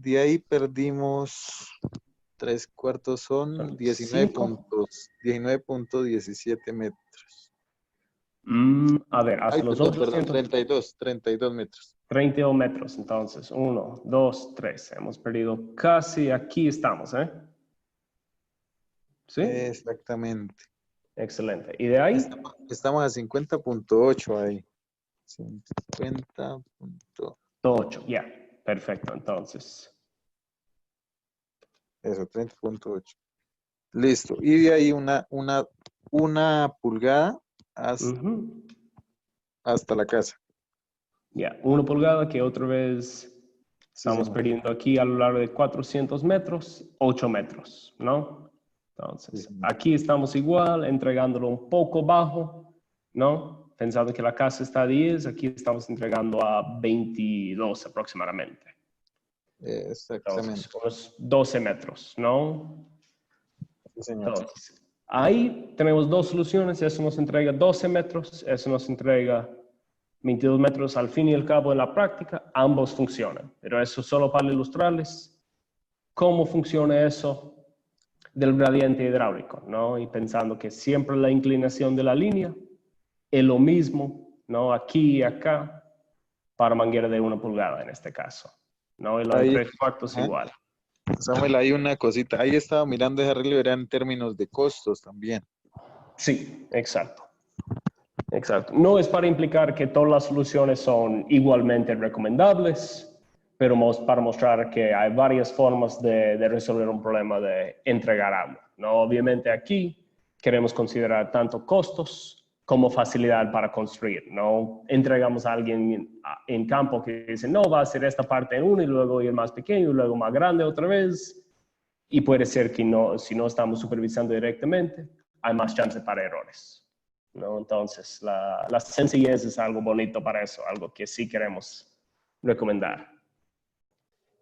de ahí perdimos 3/4 son Son 19.17 metros. A ver, hasta Ay, los perdón, otros 32 metros. 32 metros, entonces. 1, 2, 3. Hemos perdido casi, aquí estamos, ¿eh? ¿Sí? Exactamente. Excelente. ¿Y de ahí? Estamos a 50.8 ahí. 50. 8, ya. Perfecto, entonces. Eso, 30.8. Listo. Y de ahí una pulgada Ujú. hasta la casa. Ya, 1 pulgada que otra vez Sí, estamos señor. perdiendo aquí a lo largo de 400 metros, 8 metros, ¿no? Sí, Entonces, señor. aquí estamos igual, entregándolo un poco bajo, ¿no? Pensando que la casa está a 10, aquí estamos entregando a 22 aproximadamente. Exactamente. Entonces, unos 12 metros, ¿no? Sí, señor. Entonces, ahí tenemos dos soluciones, eso nos entrega 12 metros, eso nos entrega 22 metros al fin y al cabo en la práctica, ambos funcionan, pero eso solo para ilustrarles cómo funciona eso del gradiente hidráulico, ¿no? Y pensando que siempre la inclinación de la línea es lo mismo, ¿no? Aquí y acá, para manguera de 1 pulgada en este caso, ¿no? Y lo de Ahí, 3/4 ajá. igual. Samuel, hay una cosita. Ahí estaba mirando ese arreglo, era en términos de costos también. Sí, exacto. Exacto. No es para implicar que todas las soluciones son igualmente recomendables, pero para mostrar que hay varias formas de resolver un problema de entregar agua, ¿no? Obviamente aquí queremos considerar tanto costos como facilidad para construir, ¿no? Entregamos a alguien en campo que dice, no, va a hacer esta parte en uno y luego ir más pequeño y luego más grande otra vez. Y puede ser que no, si no estamos supervisando directamente, hay más chance para errores, ¿no? Entonces, la sencillez es algo bonito para eso, algo que sí queremos recomendar.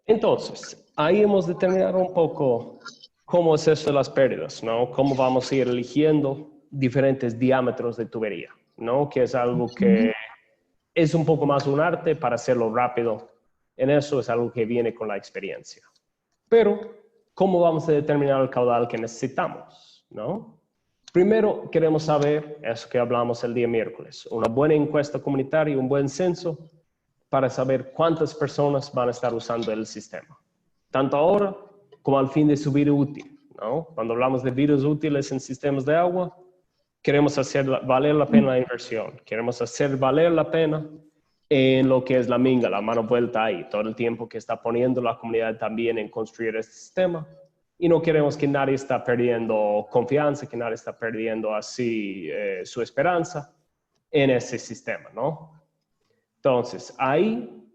Entonces, ahí hemos determinado un poco cómo es eso de las pérdidas, ¿no? Cómo vamos a ir eligiendo diferentes diámetros de tubería, ¿no? Que es algo que es un poco más un arte para hacerlo rápido. En eso es algo que viene con la experiencia. Pero, ¿cómo vamos a determinar el caudal que necesitamos, ¿no? Primero, queremos saber, eso que hablamos el día miércoles, una buena encuesta comunitaria, un buen censo, para saber cuántas personas van a estar usando el sistema. Tanto ahora como al fin de su vida útil, ¿no? Cuando hablamos de vidas útiles en sistemas de agua, queremos hacer valer la pena la inversión, queremos hacer valer la pena en lo que es la minga, la mano vuelta ahí, todo el tiempo que está poniendo la comunidad también en construir este sistema. Y no queremos que nadie está perdiendo confianza, que nadie está perdiendo así su esperanza en ese sistema, ¿no? Entonces, ahí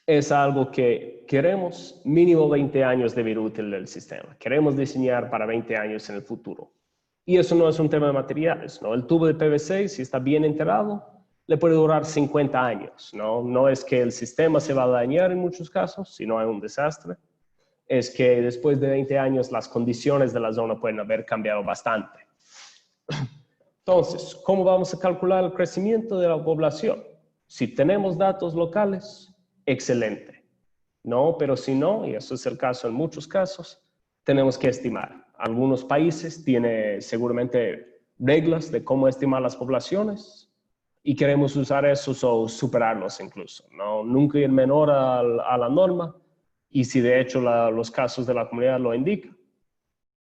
es algo que queremos mínimo 20 años de vida útil del sistema. Queremos diseñar para 20 años en el futuro. Y eso no es un tema de materiales, ¿no? El tubo de PVC, si está bien enterrado, le puede durar 50 años, ¿no? No es que el sistema se va a dañar en muchos casos, si no hay un desastre. Es que después de 20 años las condiciones de la zona pueden haber cambiado bastante. Entonces, ¿cómo vamos a calcular el crecimiento de la población? Si tenemos datos locales, excelente. No, pero si no, y eso es el caso en muchos casos, tenemos que estimar. Algunos países tienen seguramente reglas de cómo estimar las poblaciones y queremos usar esos o superarlos incluso, ¿no? Nunca ir menor a la norma y si de hecho los casos de la comunidad lo indican,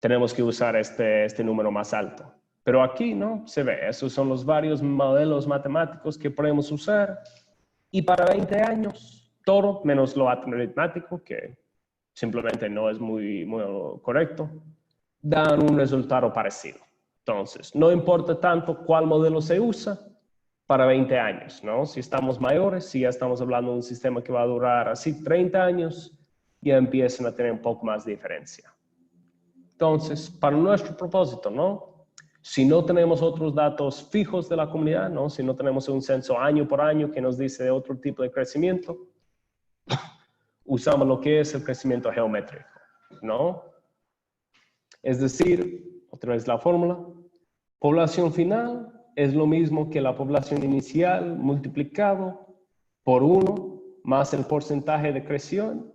tenemos que usar este número más alto. Pero aquí, ¿no? Se ve, esos son los varios modelos matemáticos que podemos usar y para 20 años, todo menos lo aritmético, que simplemente no es muy correcto, dan un resultado parecido. Entonces, no importa tanto cuál modelo se usa para 20 años, ¿no? Si estamos mayores, si ya estamos hablando de un sistema que va a durar así 30 años, ya empiezan a tener un poco más de diferencia. Entonces, para nuestro propósito, ¿no? Si no tenemos otros datos fijos de la comunidad, ¿no? Si no tenemos un censo año por año que nos dice de otro tipo de crecimiento, usamos lo que es el crecimiento geométrico, ¿no? Es decir, otra vez la fórmula, población final es lo mismo que la población inicial multiplicado por 1 más el porcentaje de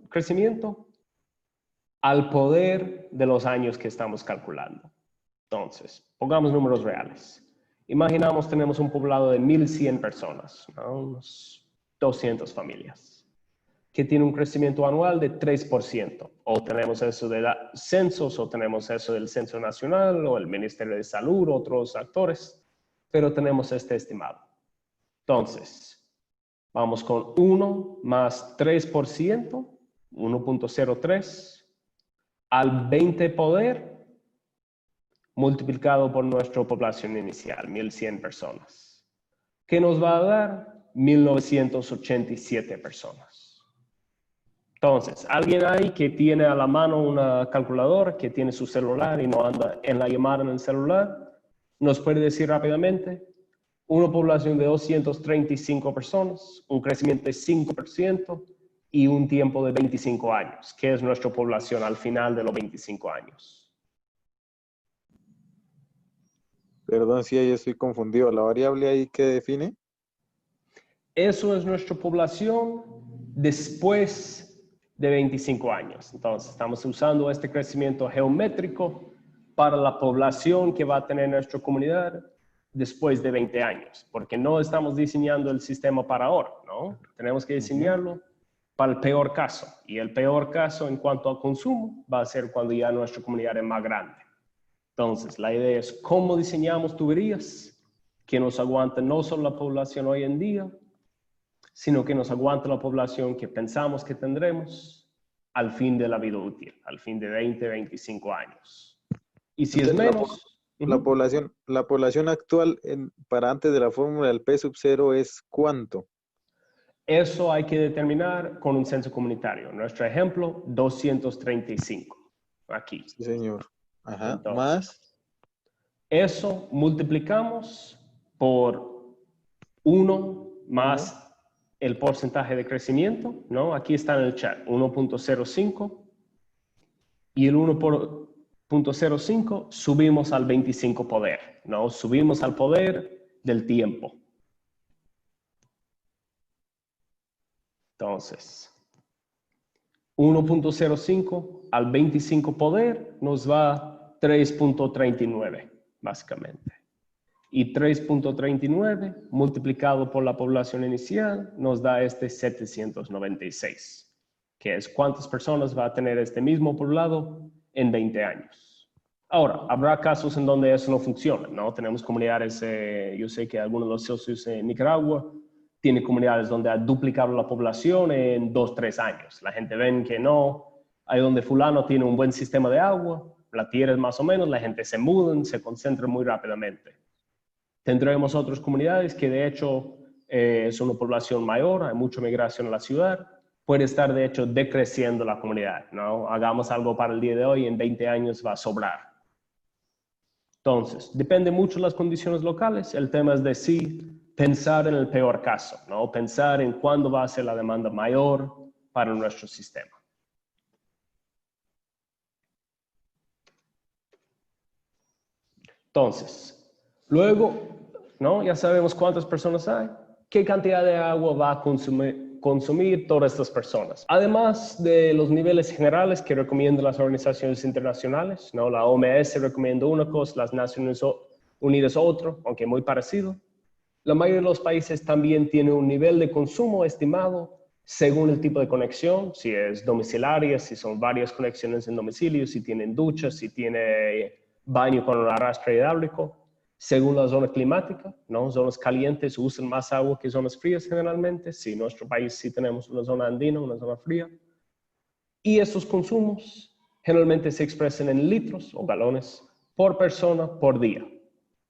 crecimiento al poder de los años que estamos calculando. Entonces, pongamos números reales. Imaginamos tenemos un poblado de 1,100 personas, ¿no? Unos 200 familias, que tiene un crecimiento anual de 3%. O tenemos eso de censos, o tenemos eso del Censo Nacional, o el Ministerio de Salud, otros actores, pero tenemos este estimado. Entonces, vamos con 1 más 3%, 1.03, al 20 poder, multiplicado por nuestra población inicial, 1,100 personas, que nos va a dar 1,987 personas. Entonces, alguien ahí que tiene a la mano una calculadora, que tiene su celular y no anda en la llamada en el celular, nos puede decir rápidamente, una población de 235 personas, un crecimiento de 5% y un tiempo de 25 años, que es nuestra población al final de los 25 años. Perdón si ahí estoy confundido. ¿La variable ahí qué define? Eso es nuestra población después de 25 años. Entonces, estamos usando este crecimiento geométrico para la población que va a tener nuestra comunidad después de 20 años, porque no estamos diseñando el sistema para ahora, ¿no? Tenemos que diseñarlo para el peor caso. Y el peor caso en cuanto al consumo va a ser cuando ya nuestra comunidad es más grande. Entonces, la idea es cómo diseñamos tuberías que nos aguanten no solo la población hoy en día, sino que nos aguante la población que pensamos que tendremos al fin de la vida útil, al fin de 20, 25 años. Y si es menos... La población actual para antes de la fórmula del P sub 0 es ¿cuánto? Eso hay que determinar con un censo comunitario. Nuestro ejemplo, 235. Aquí. Sí, señor. Ajá. Entonces, más. Eso multiplicamos por 1 más el porcentaje de crecimiento, ¿no? Aquí está en el chat, 1.05. Y el 1.05 subimos al 25 poder, ¿no? Subimos al poder del tiempo. Entonces, 1.05 al 25 poder nos va 3.39, básicamente. Y 3.39 multiplicado por la población inicial nos da este 796, que es cuántas personas va a tener este mismo poblado en 20 años. Ahora, habrá casos en donde eso no funciona, ¿no? Tenemos comunidades, yo sé que algunos de los socios en Nicaragua tienen comunidades donde ha duplicado la población en 2, 3 años. La gente ve que no, hay donde fulano tiene un buen sistema de agua, la tierra es más o menos, la gente se muda, se concentra muy rápidamente. Tendremos otras comunidades que de hecho es una población mayor, hay mucha migración a la ciudad, puede estar de hecho decreciendo la comunidad, ¿no? Hagamos algo para el día de hoy, en 20 años va a sobrar. Entonces, depende mucho de las condiciones locales, el tema es de sí pensar en el peor caso, ¿no? Pensar en cuándo va a ser la demanda mayor para nuestro sistema. Entonces, luego, ¿no? Ya sabemos cuántas personas hay, qué cantidad de agua va a consumir todas estas personas. Además de los niveles generales que recomiendan las organizaciones internacionales, ¿no? La OMS recomienda una cosa, las Naciones Unidas otro, aunque muy parecido. La mayoría de los países también tienen un nivel de consumo estimado según el tipo de conexión, si es domiciliaria, si son varias conexiones en domicilio, si tienen duchas, si tiene baño con un arrastre hidráulico, según la zona climática, ¿no? Zonas calientes usan más agua que zonas frías generalmente. Si en nuestro país sí tenemos una zona andina, una zona fría. Y estos consumos generalmente se expresan en litros o galones por persona por día,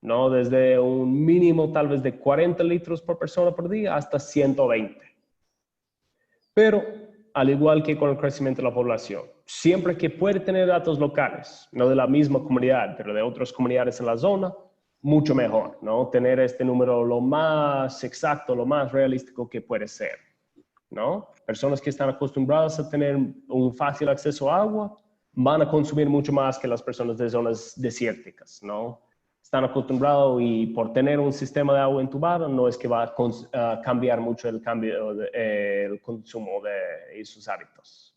¿no? Desde un mínimo tal vez de 40 litros por persona por día hasta 120. Pero, al igual que con el crecimiento de la población, siempre que puede tener datos locales, no de la misma comunidad, pero de otras comunidades en la zona, mucho mejor, ¿no? Tener este número lo más exacto, lo más realístico que puede ser, ¿no? Personas que están acostumbradas a tener un fácil acceso a agua van a consumir mucho más que las personas de zonas desérticas, ¿no? están acostumbrados y por tener un sistema de agua entubado no es que va a cambiar mucho el consumo y sus hábitos.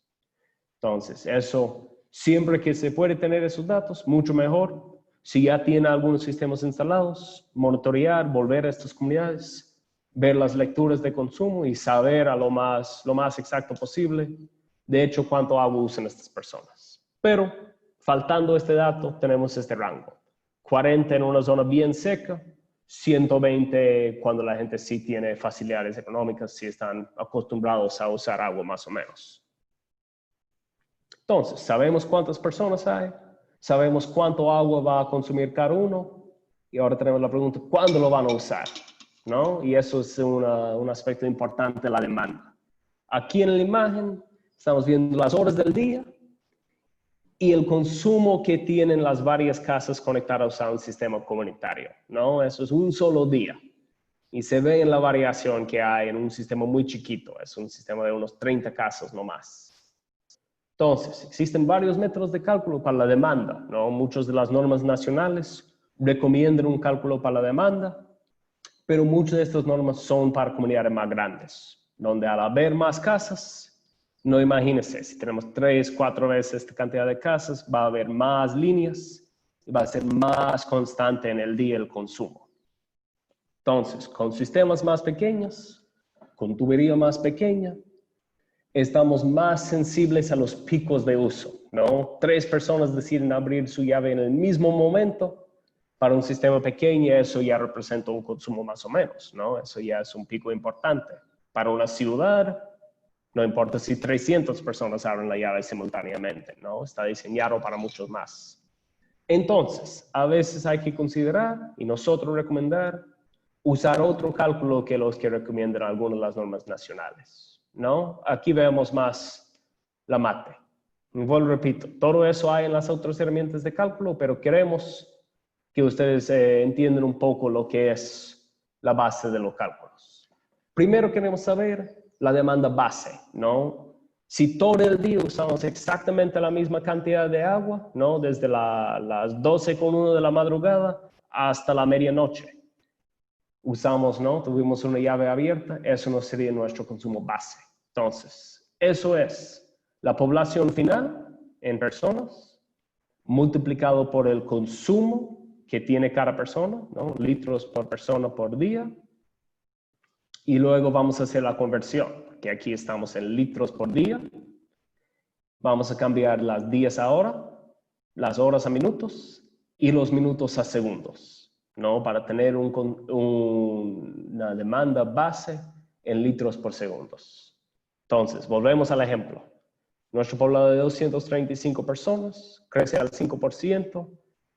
Entonces, eso, siempre que se puede tener esos datos, mucho mejor. Si ya tiene algunos sistemas instalados, monitorear, volver a estas comunidades, ver las lecturas de consumo y saber a lo más exacto posible, de hecho, cuánto agua usan estas personas. Pero, faltando este dato, tenemos este rango. 40 en una zona bien seca, 120 cuando la gente sí tiene facilidades económicas, sí están acostumbrados a usar agua más o menos. Entonces, sabemos cuántas personas hay, sabemos cuánto agua va a consumir cada uno, y ahora tenemos la pregunta, ¿cuándo lo van a usar? ¿No? Y eso es un aspecto importante de la demanda. Aquí en la imagen estamos viendo las horas del día y el consumo que tienen las varias casas conectadas a un sistema comunitario, ¿no? Eso es un solo día. Y se ve en la variación que hay en un sistema muy chiquito. Es un sistema de unos 30 casas nomás. Entonces, existen varios métodos de cálculo para la demanda, ¿no? Muchas de las normas nacionales recomiendan un cálculo para la demanda, pero muchas de estas normas son para comunidades más grandes, donde al haber más casas, no imagínense, si tenemos 3, 4 veces esta cantidad de casas, va a haber más líneas y va a ser más constante en el día el consumo. Entonces, con sistemas más pequeños, con tubería más pequeña, estamos más sensibles a los picos de uso, ¿no? 3 personas deciden abrir su llave en el mismo momento. Para un sistema pequeño eso ya representa un consumo más o menos, ¿no? Eso ya es un pico importante. Para una ciudad, no importa si 300 personas abren la llave simultáneamente, ¿no? Está diseñado para muchos más. Entonces, a veces hay que considerar, y nosotros recomendar, usar otro cálculo que los que recomiendan algunas de las normas nacionales, ¿no? Aquí vemos más la mate. Vuelvo, repito, todo eso hay en las otras herramientas de cálculo, pero queremos que ustedes entiendan un poco lo que es la base de los cálculos. Primero queremos saber la demanda base, ¿no? Si todo el día usamos exactamente la misma cantidad de agua, ¿no? Desde las 12:01 de la madrugada hasta la medianoche. Usamos, ¿no? Tuvimos una llave abierta, eso no sería nuestro consumo base. Entonces, eso es la población final en personas multiplicado por el consumo que tiene cada persona, ¿no? Litros por persona por día. Y luego vamos a hacer la conversión, que aquí estamos en litros por día. Vamos a cambiar las días a hora, las horas a minutos y los minutos a segundos, ¿no? Para tener una demanda base en litros por segundos. Entonces, volvemos al ejemplo. Nuestro poblado de 235 personas crece al 5%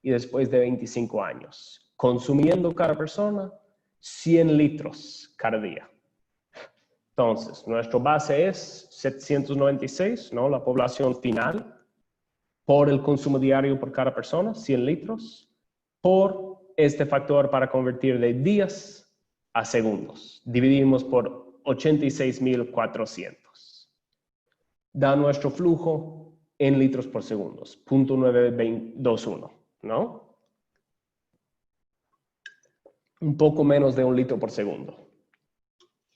y después de 25 años, consumiendo cada persona 100 litros cada día. Entonces, nuestra base es 796, ¿no? La población final, por el consumo diario por cada persona, 100 litros, por este factor para convertir de días a segundos. Dividimos por 86.400. Da nuestro flujo en litros por segundo, 0.921, ¿no? Un poco menos de 1 litro por segundo.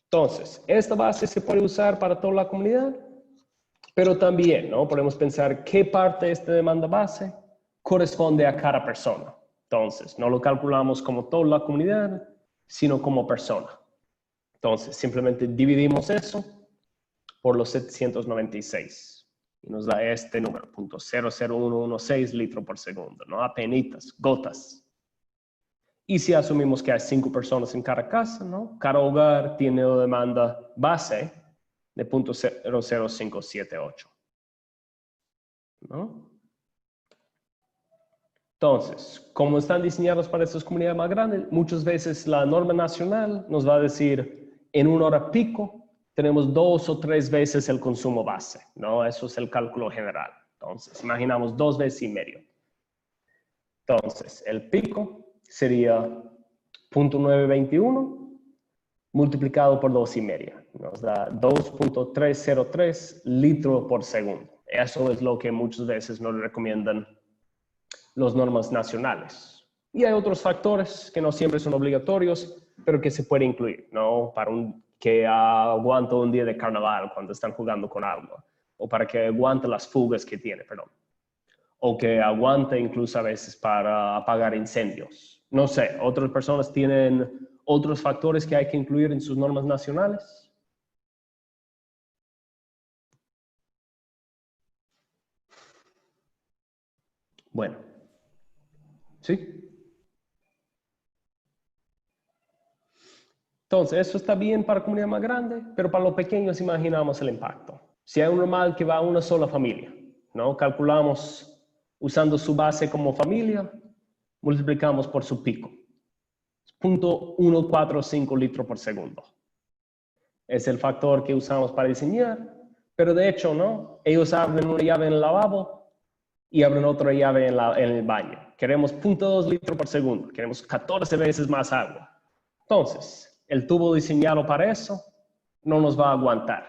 Entonces, esta base se puede usar para toda la comunidad, pero también, ¿no? Podemos pensar qué parte de esta demanda base corresponde a cada persona. Entonces, no lo calculamos como toda la comunidad, sino como persona. Entonces, simplemente dividimos eso por los 796 y nos da este número, 0.00116 litros por segundo, ¿no? Apenitas, gotas. Y si asumimos que hay 5 personas en cada casa, ¿no? Cada hogar tiene una demanda base de 0.00578, ¿no? Entonces, como están diseñados para estas comunidades más grandes, muchas veces la norma nacional nos va a decir en una hora pico tenemos 2 o 3 veces el consumo base, ¿no? Eso es el cálculo general. Entonces, imaginamos 2 veces y medio. Entonces, el pico sería 0.921 multiplicado por 2 y media. Nos da 2.303 litros por segundo. Eso es lo que muchas veces nos recomiendan las normas nacionales. Y hay otros factores que no siempre son obligatorios, pero que se puede incluir, ¿no? Para que aguante un día de carnaval cuando están jugando con algo, o para que aguante las fugas que tiene, perdón. O que aguante incluso a veces para apagar incendios. No sé, ¿otras personas tienen otros factores que hay que incluir en sus normas nacionales? Bueno, ¿sí? Entonces, eso está bien para comunidad más grande, pero para los pequeños imaginamos el impacto. Si hay un normal que va a una sola familia, ¿no? Calculamos usando su base como familia, multiplicamos por su pico. 0.145 litros por segundo. Es el factor que usamos para diseñar, pero de hecho, ¿no? Ellos abren una llave en el lavabo y abren otra llave en el baño. Queremos 0.2 litros por segundo, queremos 14 veces más agua. Entonces, el tubo diseñado para eso no nos va a aguantar,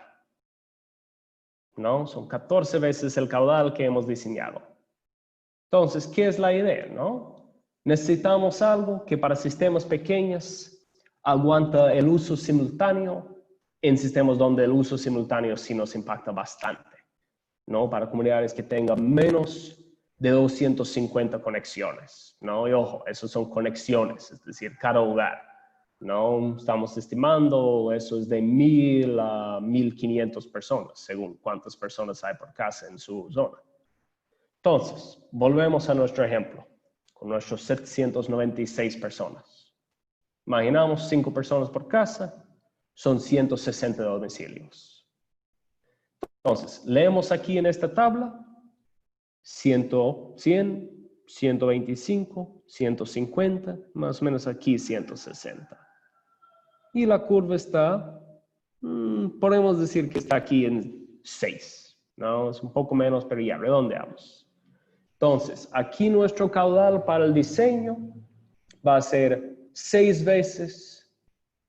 ¿no? Son 14 veces el caudal que hemos diseñado. Entonces, ¿qué es la idea, no? Necesitamos algo que para sistemas pequeños aguanta el uso simultáneo en sistemas donde el uso simultáneo sí nos impacta bastante, ¿no? Para comunidades que tengan menos de 250 conexiones, ¿no? Y ojo, esos son conexiones, es decir, cada hogar, ¿no? Estamos estimando eso es de 1,000 a 1,500 personas, según cuántas personas hay por casa en su zona. Entonces, volvemos a nuestro ejemplo, con nuestros 796 personas. Imaginamos 5 personas por casa, son 160 domicilios. Entonces, leemos aquí en esta tabla 100, 125, 150, más o menos aquí 160. Y la curva está, podemos decir que está aquí en 6, ¿no? Es un poco menos, pero ya redondeamos. Entonces, aquí nuestro caudal para el diseño va a ser 6 veces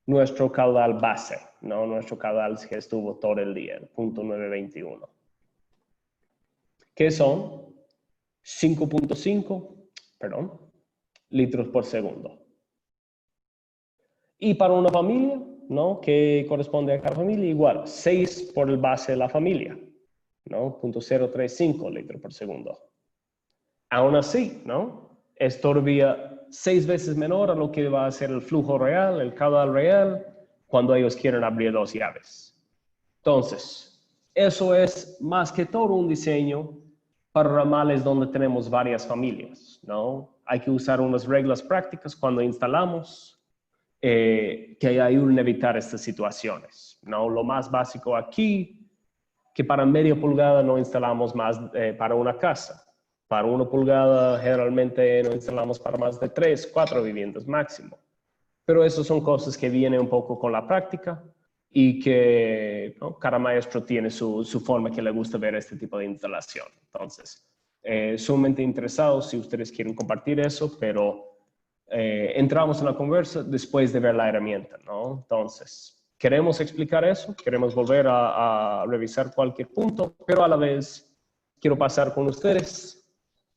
nuestro caudal base, ¿no? Nuestro caudal que estuvo todo el día, el 0.921. ¿Qué son? 5.5, litros por segundo. Y para una familia, ¿no? Que corresponde a cada familia, igual, 6 por el base de la familia, ¿no? 0.035 litros por segundo. Aún así, ¿no? Es todavía 6 veces menor a lo que va a ser el flujo real, el caudal real, cuando ellos quieren abrir 2 llaves. Entonces, eso es más que todo un diseño para ramales donde tenemos varias familias, ¿no? Hay que usar unas reglas prácticas cuando instalamos que ayuden a evitar estas situaciones, ¿no? Lo más básico aquí, que para media pulgada no instalamos más para una casa. Para 1 pulgada generalmente no instalamos para más de 3, 4 viviendas máximo. Pero eso son cosas que vienen un poco con la práctica y que, ¿no? Cada maestro tiene su forma que le gusta ver este tipo de instalación. Entonces, sumamente interesados si ustedes quieren compartir eso, pero entramos en la conversa después de ver la herramienta, ¿no? Entonces, queremos explicar eso, queremos volver a revisar cualquier punto, pero a la vez quiero pasar con ustedes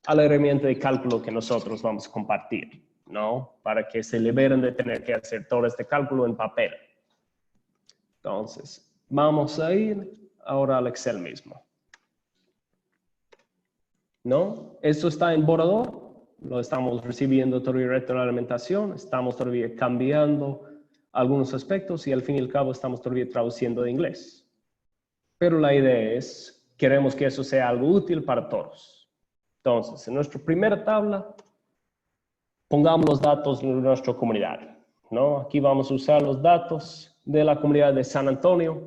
a la herramienta de cálculo que nosotros vamos a compartir, ¿no? Para que se liberen de tener que hacer todo este cálculo en papel. Entonces, vamos a ir ahora al Excel mismo, ¿no? Esto está en borrador, lo estamos recibiendo todavía retroalimentación, estamos todavía cambiando algunos aspectos y al fin y al cabo estamos todavía traduciendo de inglés. Pero la idea es, queremos que eso sea algo útil para todos. Entonces, en nuestra primera tabla, pongamos los datos de nuestra comunidad, ¿no? Aquí vamos a usar los datos de la comunidad de San Antonio,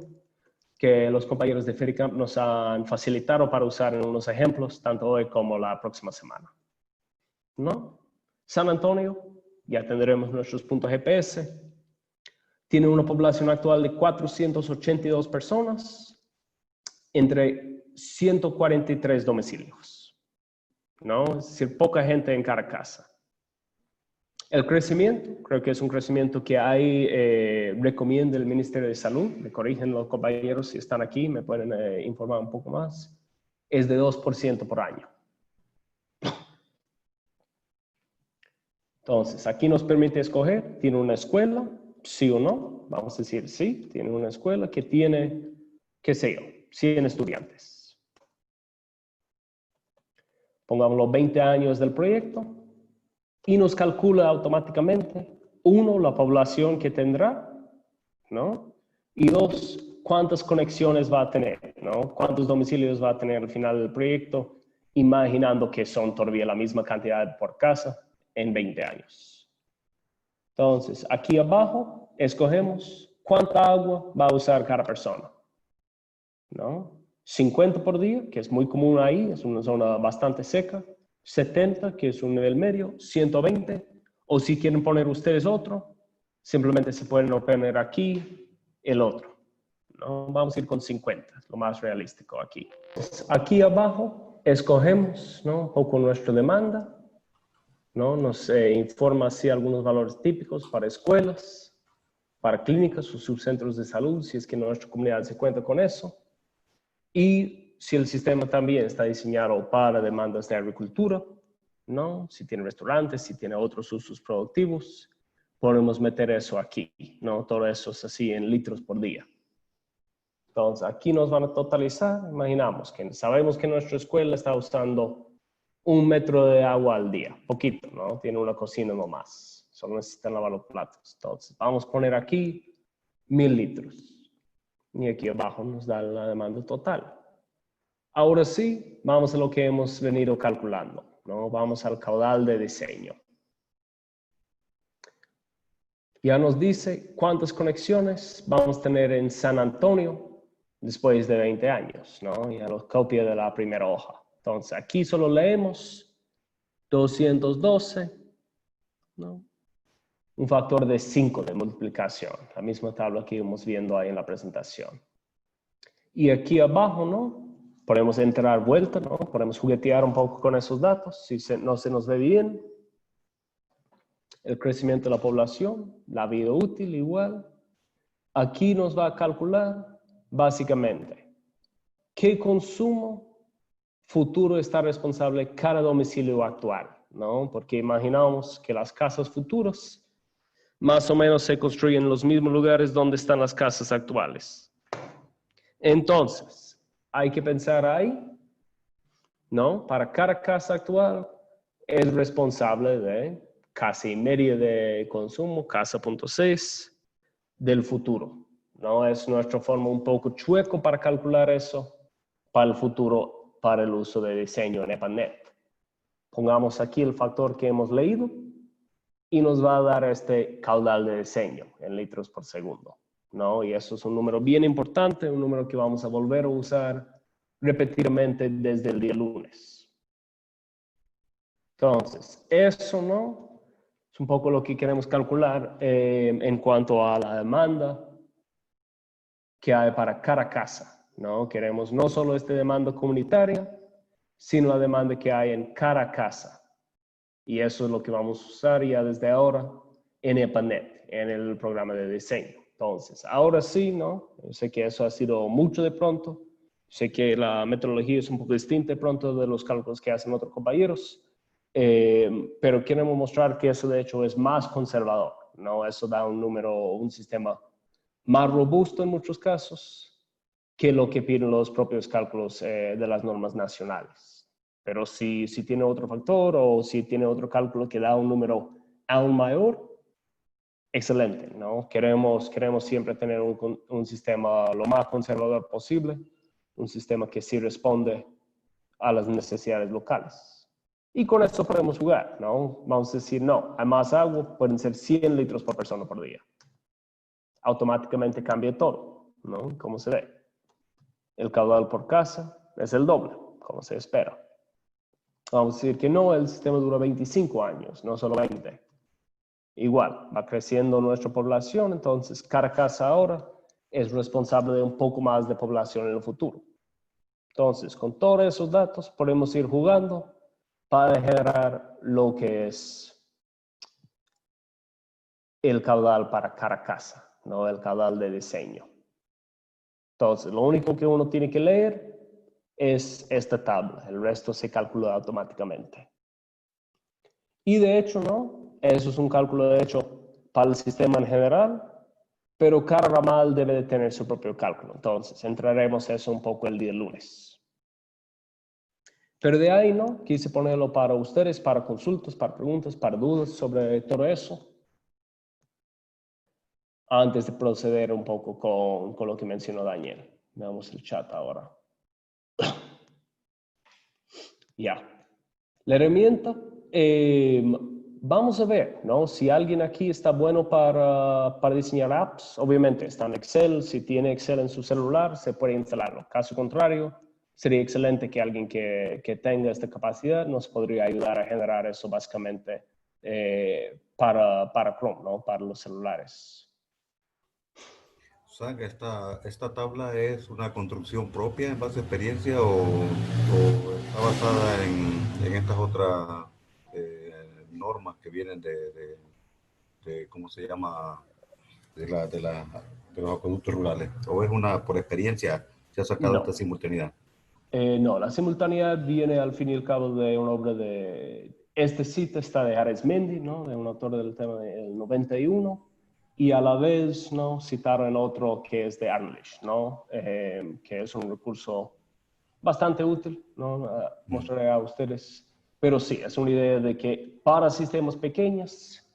que los compañeros de Fericamp nos han facilitado para usar en unos ejemplos, tanto hoy como la próxima semana, ¿no? San Antonio, ya tendremos nuestros puntos GPS, tiene una población actual de 482 personas, entre 143 domicilios. ¿No? Es decir, poca gente en cada casa. El crecimiento, creo que es un crecimiento que recomienda el Ministerio de Salud, me corrigen los compañeros si están aquí, me pueden informar un poco más, es de 2% por año. Entonces, aquí nos permite escoger, ¿tiene una escuela? ¿Sí o no? Vamos a decir sí, tiene una escuela que tiene, qué sé yo, 100 estudiantes. Pongamos los 20 años del proyecto y nos calcula automáticamente, uno, la población que tendrá, ¿no? Y dos, cuántas conexiones va a tener, ¿no? Cuántos domicilios va a tener al final del proyecto, imaginando que son todavía la misma cantidad por casa en 20 años. Entonces, aquí abajo escogemos cuánta agua va a usar cada persona, ¿no? 50 por día, que es muy común ahí, es una zona bastante seca. 70, que es un nivel medio. 120, o si quieren poner ustedes otro, simplemente se pueden poner aquí el otro, ¿no? Vamos a ir con 50, lo más realístico aquí. Aquí abajo escogemos, ¿no?, un poco nuestra demanda, ¿no? Nos informa así algunos valores típicos para escuelas, para clínicas o subcentros de salud, si es que nuestra comunidad se cuenta con eso. Y si el sistema también está diseñado para demandas de agricultura, ¿no? Si tiene restaurantes, si tiene otros usos productivos, podemos meter eso aquí, ¿no? Todo eso es así en litros por día. Entonces, aquí nos van a totalizar, imaginamos que sabemos que nuestra escuela está usando 1 metro de agua al día, poquito, ¿no? Tiene una cocina nomás, solo necesitan lavar los platos. Entonces, vamos a poner aquí 1000 litros. Y aquí abajo nos da la demanda total. Ahora sí, vamos a lo que hemos venido calculando, ¿no? Vamos al caudal de diseño. Ya nos dice cuántas conexiones vamos a tener en San Antonio después de 20 años, ¿no? Ya lo copia de la primera hoja. Entonces, aquí solo leemos 212, ¿no? Un factor de 5 de multiplicación, la misma tabla que íbamos viendo ahí en la presentación. Y aquí abajo, ¿no?, podemos entrar vuelta, ¿no? Podemos juguetear un poco con esos datos, si no se nos ve bien. El crecimiento de la población, la vida útil igual. Aquí nos va a calcular, básicamente, qué consumo futuro está responsable cada domicilio actual, ¿no? Porque imaginamos que las casas futuras más o menos se construyen en los mismos lugares donde están las casas actuales. Entonces, hay que pensar ahí, ¿no? Para cada casa actual es responsable de casi media de consumo, casa.6, del futuro, ¿no? Es nuestra forma un poco chueco para calcular eso para el futuro, para el uso de diseño en EPANET. Pongamos aquí el factor que hemos leído y nos va a dar este caudal de diseño en litros por segundo, ¿no? Y eso es un número bien importante, un número que vamos a volver a usar repetidamente desde el día lunes. Entonces, eso, ¿no?, es un poco lo que queremos calcular en cuanto a la demanda que hay para cada casa, ¿no? Queremos no solo esta demanda comunitaria, sino la demanda que hay en cada casa. Y eso es lo que vamos a usar ya desde ahora en EPANET, en el programa de diseño. Entonces, ahora sí, ¿no? Yo sé que eso ha sido mucho de pronto. Sé que la metodología es un poco distinta de pronto de los cálculos que hacen otros compañeros, pero queremos mostrar que eso de hecho es más conservador, ¿no? Eso da un número, un sistema más robusto en muchos casos que lo que piden los propios cálculos de las normas nacionales. Pero si tiene otro factor o si tiene otro cálculo que da un número aún mayor, excelente, ¿no? Queremos siempre tener un sistema lo más conservador posible, un sistema que sí responde a las necesidades locales. Y con esto podemos jugar, ¿no? Vamos a decir, no, hay más agua, pueden ser 100 litros por persona por día. Automáticamente cambia todo, ¿no? Como se ve. El caudal por casa es el doble, como se espera. Vamos a decir que no, el sistema dura 25 años, no solo 20. Igual, va creciendo nuestra población, entonces cada casa ahora es responsable de un poco más de población en el futuro. Entonces, con todos esos datos podemos ir jugando para generar lo que es el caudal para cada casa, ¿no? El caudal de diseño. Entonces, lo único que uno tiene que leer es esta tabla, el resto se calcula automáticamente. Y de hecho, ¿no?, Eso es un cálculo de hecho para el sistema en general, pero cada ramal debe de tener su propio cálculo. Entonces, entraremos eso un poco el día lunes. Pero de ahí, ¿no? Quise ponerlo para ustedes, para consultas, para preguntas, para dudas sobre todo eso, antes de proceder un poco con lo que mencionó Daniel. Veamos el chat ahora. Ya. La herramienta, vamos a ver, ¿no? Si alguien aquí está bueno para diseñar apps, obviamente está en Excel. Si tiene Excel en su celular, se puede instalarlo. Caso contrario, sería excelente que alguien que tenga esta capacidad nos podría ayudar a generar eso básicamente para Chrome, ¿no? Para los celulares. O sea, que esta tabla es una construcción propia en base a experiencia o está basada en estas otras normas que vienen de ¿cómo se llama? De los acueductos rurales. ¿O es una por experiencia se ha sacado esta simultaneidad? No, la simultaneidad viene al fin y al cabo de una obra de... Este sitio está de Arismendi, ¿no? De un autor del tema del 91. Y a la vez, ¿no? Citaron otro que es de Arnlich, ¿no? Que es un recurso bastante útil, ¿no? Mostraré a ustedes. Pero sí, es una idea de que para sistemas pequeños,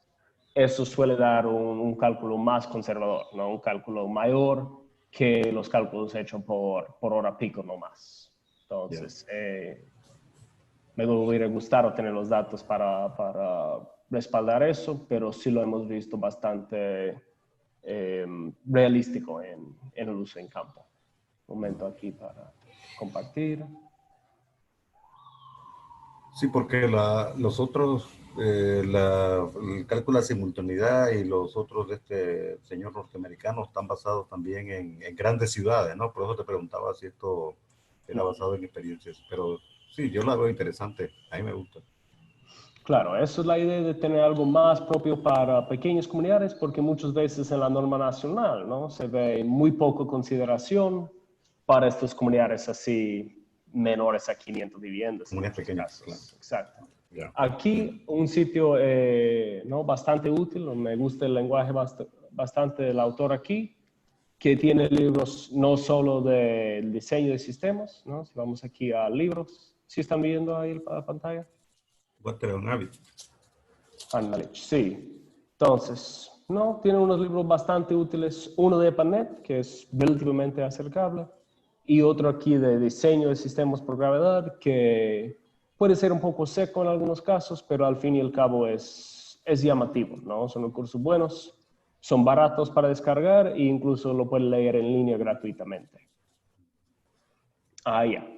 eso suele dar un cálculo más conservador, ¿no? Un cálculo mayor que los cálculos hechos por hora pico nomás. Entonces, me hubiera gustado tener los datos para respaldar eso, pero sí lo hemos visto bastante realístico en el uso en campo. Un momento aquí para compartir. Sí, porque los otros, el cálculo de simultaneidad y los otros de este señor norteamericano están basados también en grandes ciudades, ¿no? Por eso te preguntaba si esto era basado en experiencias. Pero sí, yo la veo interesante. A mí me gusta. Claro, eso es la idea de tener algo más propio para pequeñas comunidades, porque muchas veces en la norma nacional, ¿no? Se ve muy poca consideración para estas comunidades así menores a 500 viviendas. Comunidades pequeñas, claro. Exacto. Yeah. Aquí un sitio ¿no? bastante útil, me gusta el lenguaje bastante del autor aquí, que tiene libros no solo del diseño de sistemas, ¿no? Si vamos aquí a libros, ¿sí están viendo ahí la pantalla? Ándale, sí. Entonces, no, tiene unos libros bastante útiles, uno de EPANET, que es relativamente acercable, y otro aquí de diseño de sistemas por gravedad, que puede ser un poco seco en algunos casos, pero al fin y al cabo es llamativo, ¿no? Son recursos buenos, son baratos para descargar e incluso lo pueden leer en línea gratuitamente. Ya.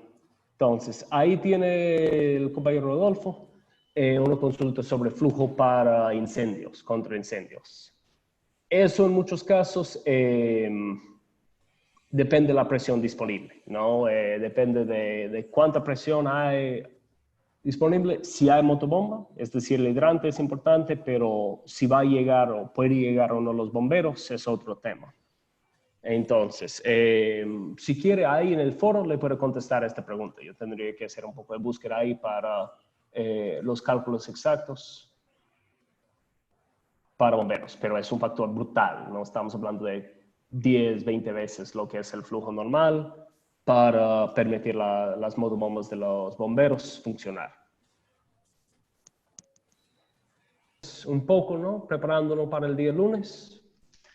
Entonces, ahí tiene el compañero Rodolfo una consulta sobre flujo para incendios, contra incendios. Eso en muchos casos depende de la presión disponible, ¿no? Depende de cuánta presión hay disponible. Si hay motobomba, es decir, el hidrante es importante, pero si va a llegar o puede llegar o no los bomberos es otro tema. Entonces, si quiere, ahí en el foro le puedo contestar esta pregunta. Yo tendría que hacer un poco de búsqueda ahí para los cálculos exactos para bomberos, pero es un factor brutal. No estamos hablando de 10, 20 veces lo que es el flujo normal para permitir las motobombas de los bomberos funcionar. Un poco, ¿no? Preparándonos para el día lunes.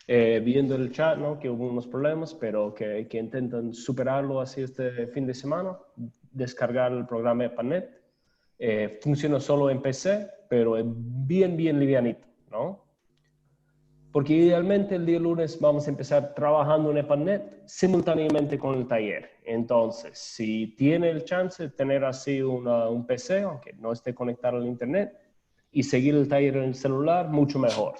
Viendo el chat, ¿no? Que hubo unos problemas, pero que intentan superarlo así este fin de semana, descargar el programa EPANET. Funciona solo en PC, pero es bien livianito, ¿no? Porque idealmente el día lunes vamos a empezar trabajando en EPANET simultáneamente con el taller. Entonces, si tiene el chance de tener así un PC, aunque no esté conectado al internet, y seguir el taller en el celular, mucho mejor.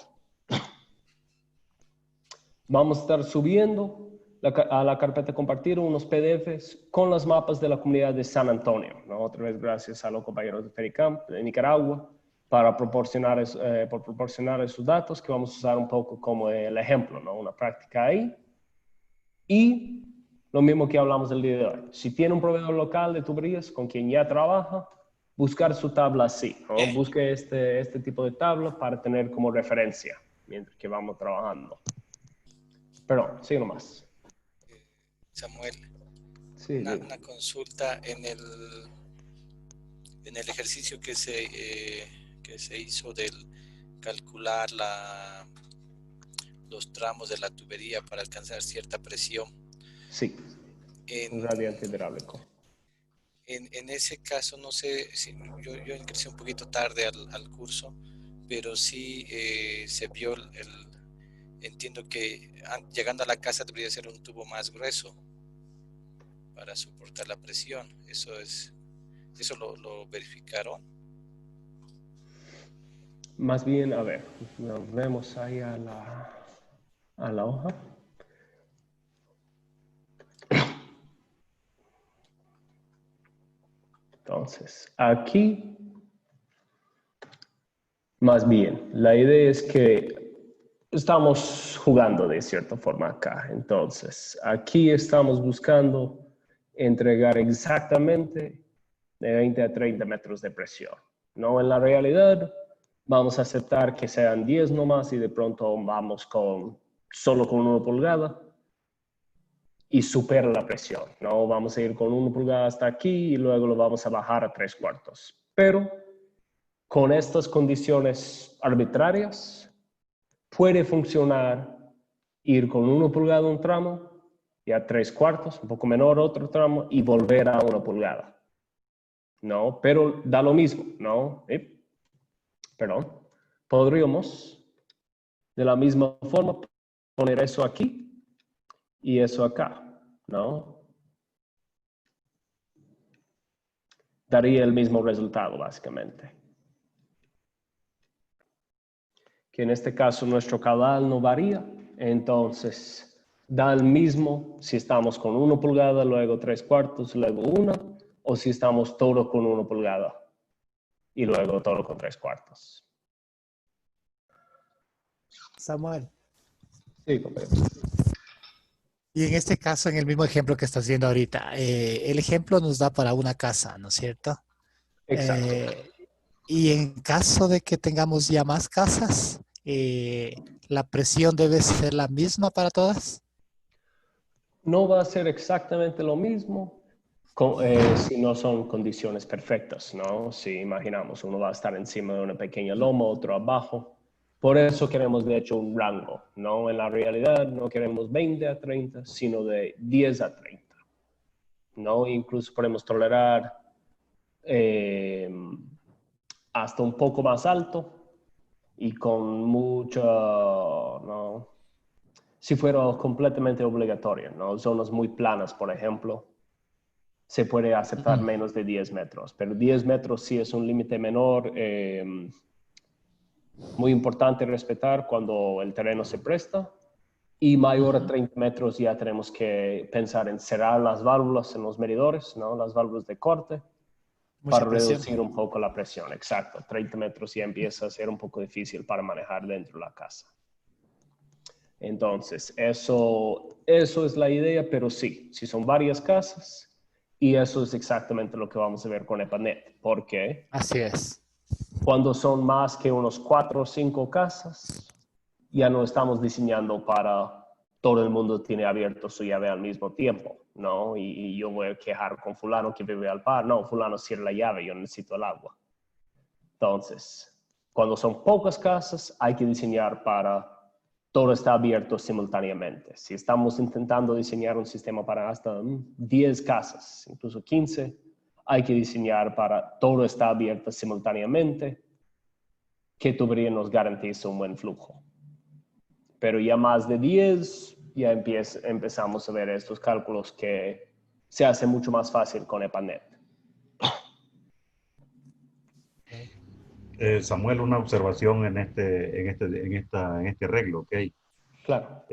Vamos a estar subiendo a la carpeta compartir unos PDFs con los mapas de la comunidad de San Antonio, ¿no? Otra vez gracias a los compañeros de Fericamp de Nicaragua para proporcionar esos datos que vamos a usar un poco como el ejemplo, ¿no? Una práctica ahí. Y lo mismo que hablamos el día de hoy. Si tiene un proveedor local de tuberías con quien ya trabaja, buscar su tabla así, ¿no? Busque este tipo de tabla para tener como referencia mientras que vamos trabajando. Perdón, sigue nomás. Samuel, Sí, una consulta en el ejercicio que se hizo del calcular los tramos de la tubería para alcanzar cierta presión. sí, un gradiente hidráulico. En ese caso, no sé, si, yo ingresé un poquito tarde al curso, pero sí se vio entiendo que llegando a la casa debería ser un tubo más grueso para soportar la presión. ¿Eso lo verificaron? Más bien, a ver, vemos ahí a la hoja. Entonces, aquí, más bien, la idea es que estamos jugando de cierta forma acá. Entonces, aquí estamos buscando entregar exactamente de 20 a 30 metros de presión. No, en la realidad, vamos a aceptar que sean 10 nomás y de pronto vamos solo con 1 pulgada y supera la presión, ¿no? Vamos a ir con 1 pulgada hasta aquí y luego lo vamos a bajar a 3/4. Pero con estas condiciones arbitrarias, puede funcionar ir con 1 pulgada un tramo y a 3/4, un poco menor otro tramo y volver a 1 pulgada. ¿No? Pero da lo mismo, ¿no? Perdón. Podríamos de la misma forma poner eso aquí y eso acá, ¿no? Daría el mismo resultado, básicamente. Que en este caso nuestro caudal no varía, entonces da el mismo si estamos con 1 pulgada, luego 3/4, luego 1, o si estamos todo con 1 pulgada y luego todo con 3/4. Samuel. Sí, compañero. Y en este caso, en el mismo ejemplo que estás viendo ahorita, el ejemplo nos da para una casa, ¿no es cierto? Exacto. Y en caso de que tengamos ya más casas, ¿la presión debe ser la misma para todas? No va a ser exactamente lo mismo si no son condiciones perfectas, ¿no? Si imaginamos, uno va a estar encima de una pequeña loma, otro abajo. Por eso queremos, de hecho, un rango, ¿no? En la realidad no queremos 20 a 30, sino de 10 a 30, ¿no? Incluso podemos tolerar hasta un poco más alto y con mucho, ¿no? Si fuera completamente obligatorio, ¿no? Zonas muy planas, por ejemplo, se puede aceptar menos de 10 metros, pero 10 metros sí es un límite menor, muy importante respetar cuando el terreno se presta, y mayor a 30 metros ya tenemos que pensar en cerrar las válvulas en los medidores, ¿no? Las válvulas de corte, Mucha para presión. reducir un poco la presión. Exacto, 30 metros ya empieza a ser un poco difícil para manejar dentro de la casa. Entonces, eso es la idea, pero sí, si son varias casas, y eso es exactamente lo que vamos a ver con EPANET, porque Así es. cuando son más que unos 4 o 5 casas, ya no estamos diseñando para todo el mundo tiene abierto su llave al mismo tiempo, ¿no? Y yo voy a quejar con fulano que vive al par, no, fulano cierra la llave, yo necesito el agua. Entonces, cuando son pocas casas, hay que diseñar para todo está abierto simultáneamente. Si estamos intentando diseñar un sistema para hasta 10 casas, incluso 15, hay que diseñar para todo está abierto simultáneamente, que tubería nos garantiza un buen flujo. Pero ya más de 10, ya empezamos a ver estos cálculos que se hace mucho más fácil con EPANET. Samuel, una observación en este arreglo, ¿ok? Claro.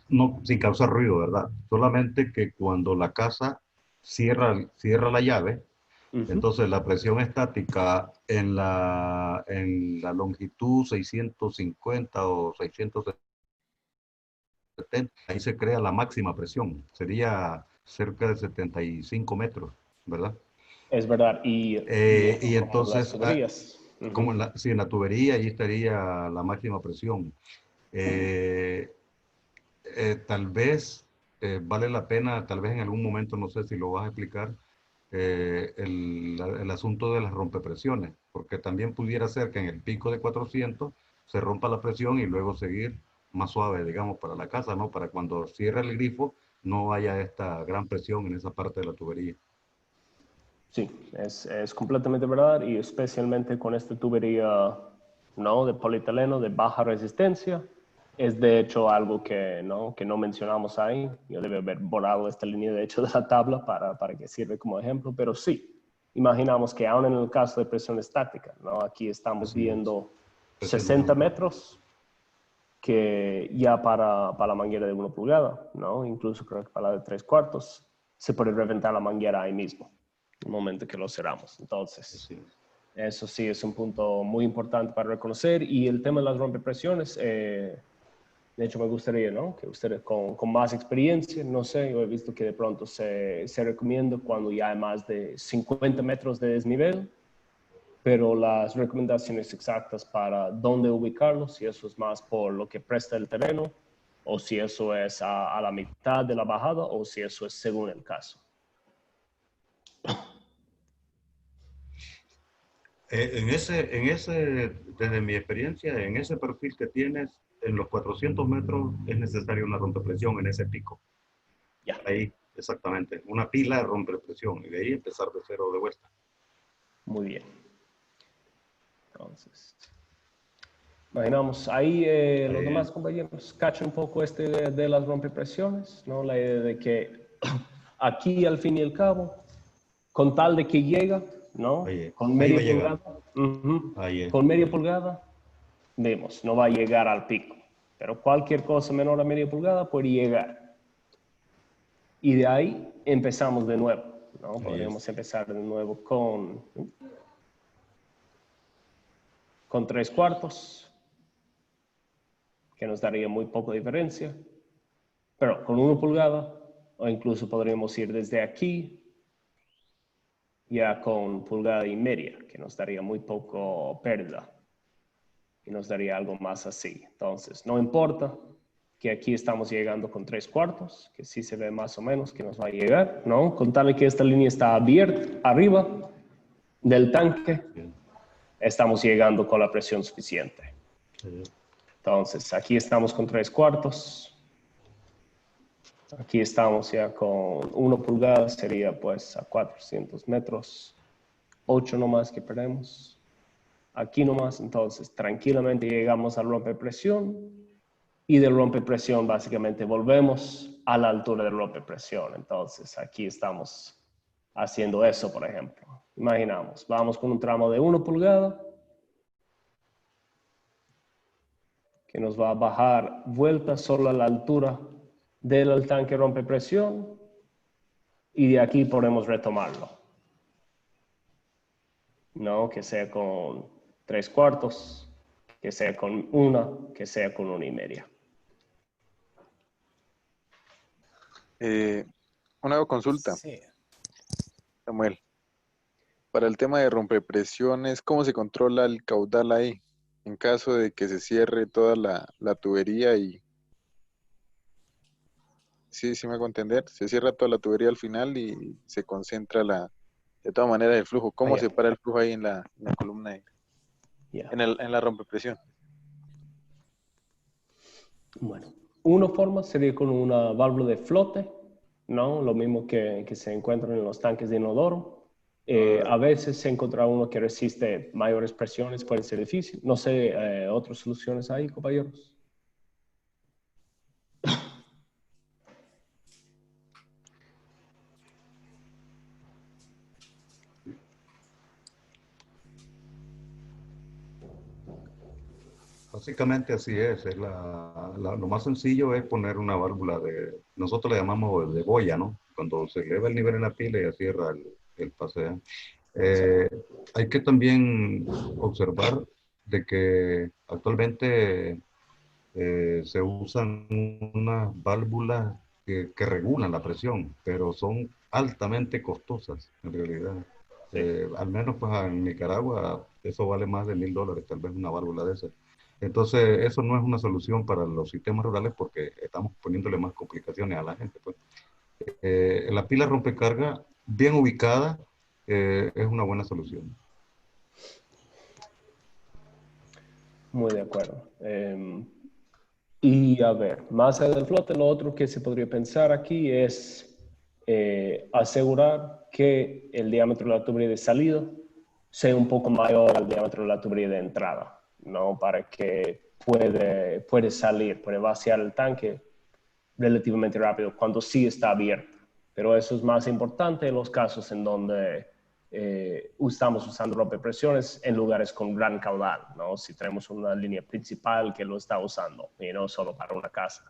No, sin causar ruido, ¿verdad? Solamente que cuando la casa cierra la llave, entonces la presión estática en la longitud 650 o 670, ahí se crea la máxima presión. Sería cerca de 75 metros, ¿verdad? Es verdad. Y Como las entonces, tuberías. como si en la tubería, ahí estaría la máxima presión. Eh, Tal vez vale la pena, tal vez en algún momento, no sé si lo vas a explicar, el asunto de las rompepresiones, porque también pudiera ser que en el pico de 400 se rompa la presión y luego seguir más suave, digamos, para la casa, ¿no? Para cuando cierre el grifo no haya esta gran presión en esa parte de la tubería. Sí, es completamente verdad y especialmente con esta tubería, ¿no? De polietileno de baja resistencia. Es de hecho algo que no mencionamos ahí. Yo debo haber borrado esta línea de hecho de la tabla para que sirva como ejemplo, pero sí, imaginamos que aún en el caso de presión estática, ¿no? Aquí estamos Así es. viendo Presión 60 neutral. metros que ya para la manguera de 1 pulgada, ¿no? Incluso creo que para la de 3/4 se puede reventar la manguera ahí mismo, en el momento que lo cerramos. Entonces, Así es. eso sí es un punto muy importante para reconocer. Y el tema de las rompepresiones, de hecho me gustaría, ¿no? Que ustedes con más experiencia, no sé, yo he visto que de pronto se recomienda cuando ya hay más de 50 metros de desnivel, pero las recomendaciones exactas para dónde ubicarlos, si eso es más por lo que presta el terreno, o si eso es a la mitad de la bajada, o si eso es según el caso. Desde mi experiencia, en ese perfil que tienes, en los 400 metros es necesaria una rompepresión en ese pico. Ya, Ahí, exactamente. Una pila de rompepresión y de ahí empezar de cero de vuelta. muy bien. Entonces, imaginamos ahí los demás compañeros cachan un poco de las rompepresiones, ¿no? La idea de que aquí al fin y al cabo, con tal de que llega, ¿no? Ahí, Con ahí va media pulgada, llegando. Ahí es. con media pulgada, vemos, no va a llegar al pico, pero cualquier cosa menor a media pulgada puede llegar. Y de ahí empezamos de nuevo, ¿no? Ahí Podríamos es. empezar de nuevo con 3/4, que nos daría muy poca diferencia, pero con 1 pulgada, o incluso podríamos ir desde aquí ya con 1,5 pulgadas, que nos daría muy poco pérdida y nos daría algo más así. Entonces, no importa que aquí estamos llegando con 3/4, que sí se ve más o menos que nos va a llegar, ¿no? Con tal que esta línea está abierta arriba del tanque, estamos llegando con la presión suficiente. Entonces, aquí estamos con 3/4. Aquí estamos ya con 1 pulgada, sería pues a 400 metros. 8 nomás que perdemos. Aquí nomás, entonces tranquilamente llegamos al rompepresión y del rompepresión básicamente volvemos a la altura del rompepresión. Entonces aquí estamos haciendo eso, por ejemplo. Imaginamos, vamos con un tramo de 1 pulgada que nos va a bajar vuelta solo a la altura del tanque rompepresión y de aquí podemos retomarlo. No, que sea con 3/4, que sea con 1, que sea con 1,5. Una consulta, Sí. Samuel. Para el tema de rompepresiones, ¿cómo se controla el caudal ahí? En caso de que se cierre toda la tubería y... Sí, sí me hago entender. Se cierra toda la tubería al final y se concentra de todas maneras el flujo. ¿Cómo Allá, se para el flujo ahí en la columna, ya. en la rompepresión? Bueno, una forma sería con una válvula de flote, ¿no? Lo mismo que se encuentra en los tanques de inodoro. A veces se encuentra uno que resiste mayores presiones, puede ser difícil. No sé, otras soluciones hay, compañeros. Básicamente así es lo más sencillo es poner una válvula nosotros le llamamos de boya, ¿no? Cuando se eleva el nivel en la pila y cierra el paseo. Exacto. Hay que también observar de que actualmente se usan unas válvulas que regulan la presión, pero son altamente costosas en realidad. Al menos pues en Nicaragua eso vale más de $1,000, tal vez una válvula de esas. Entonces, eso no es una solución para los sistemas rurales porque estamos poniéndole más complicaciones a la gente, pues. La pila rompecarga, bien ubicada, es una buena solución. Muy de acuerdo. Y a ver, más allá del flote, lo otro que se podría pensar aquí es asegurar que el diámetro de la tubería de salida sea un poco mayor al diámetro de la tubería de entrada, ¿no? Para que puede salir, puede vaciar el tanque relativamente rápido cuando sí está abierto. Pero eso es más importante en los casos en donde estamos usando rompepresiones en lugares con gran caudal, ¿no? Si tenemos una línea principal que lo está usando y no solo para una casa.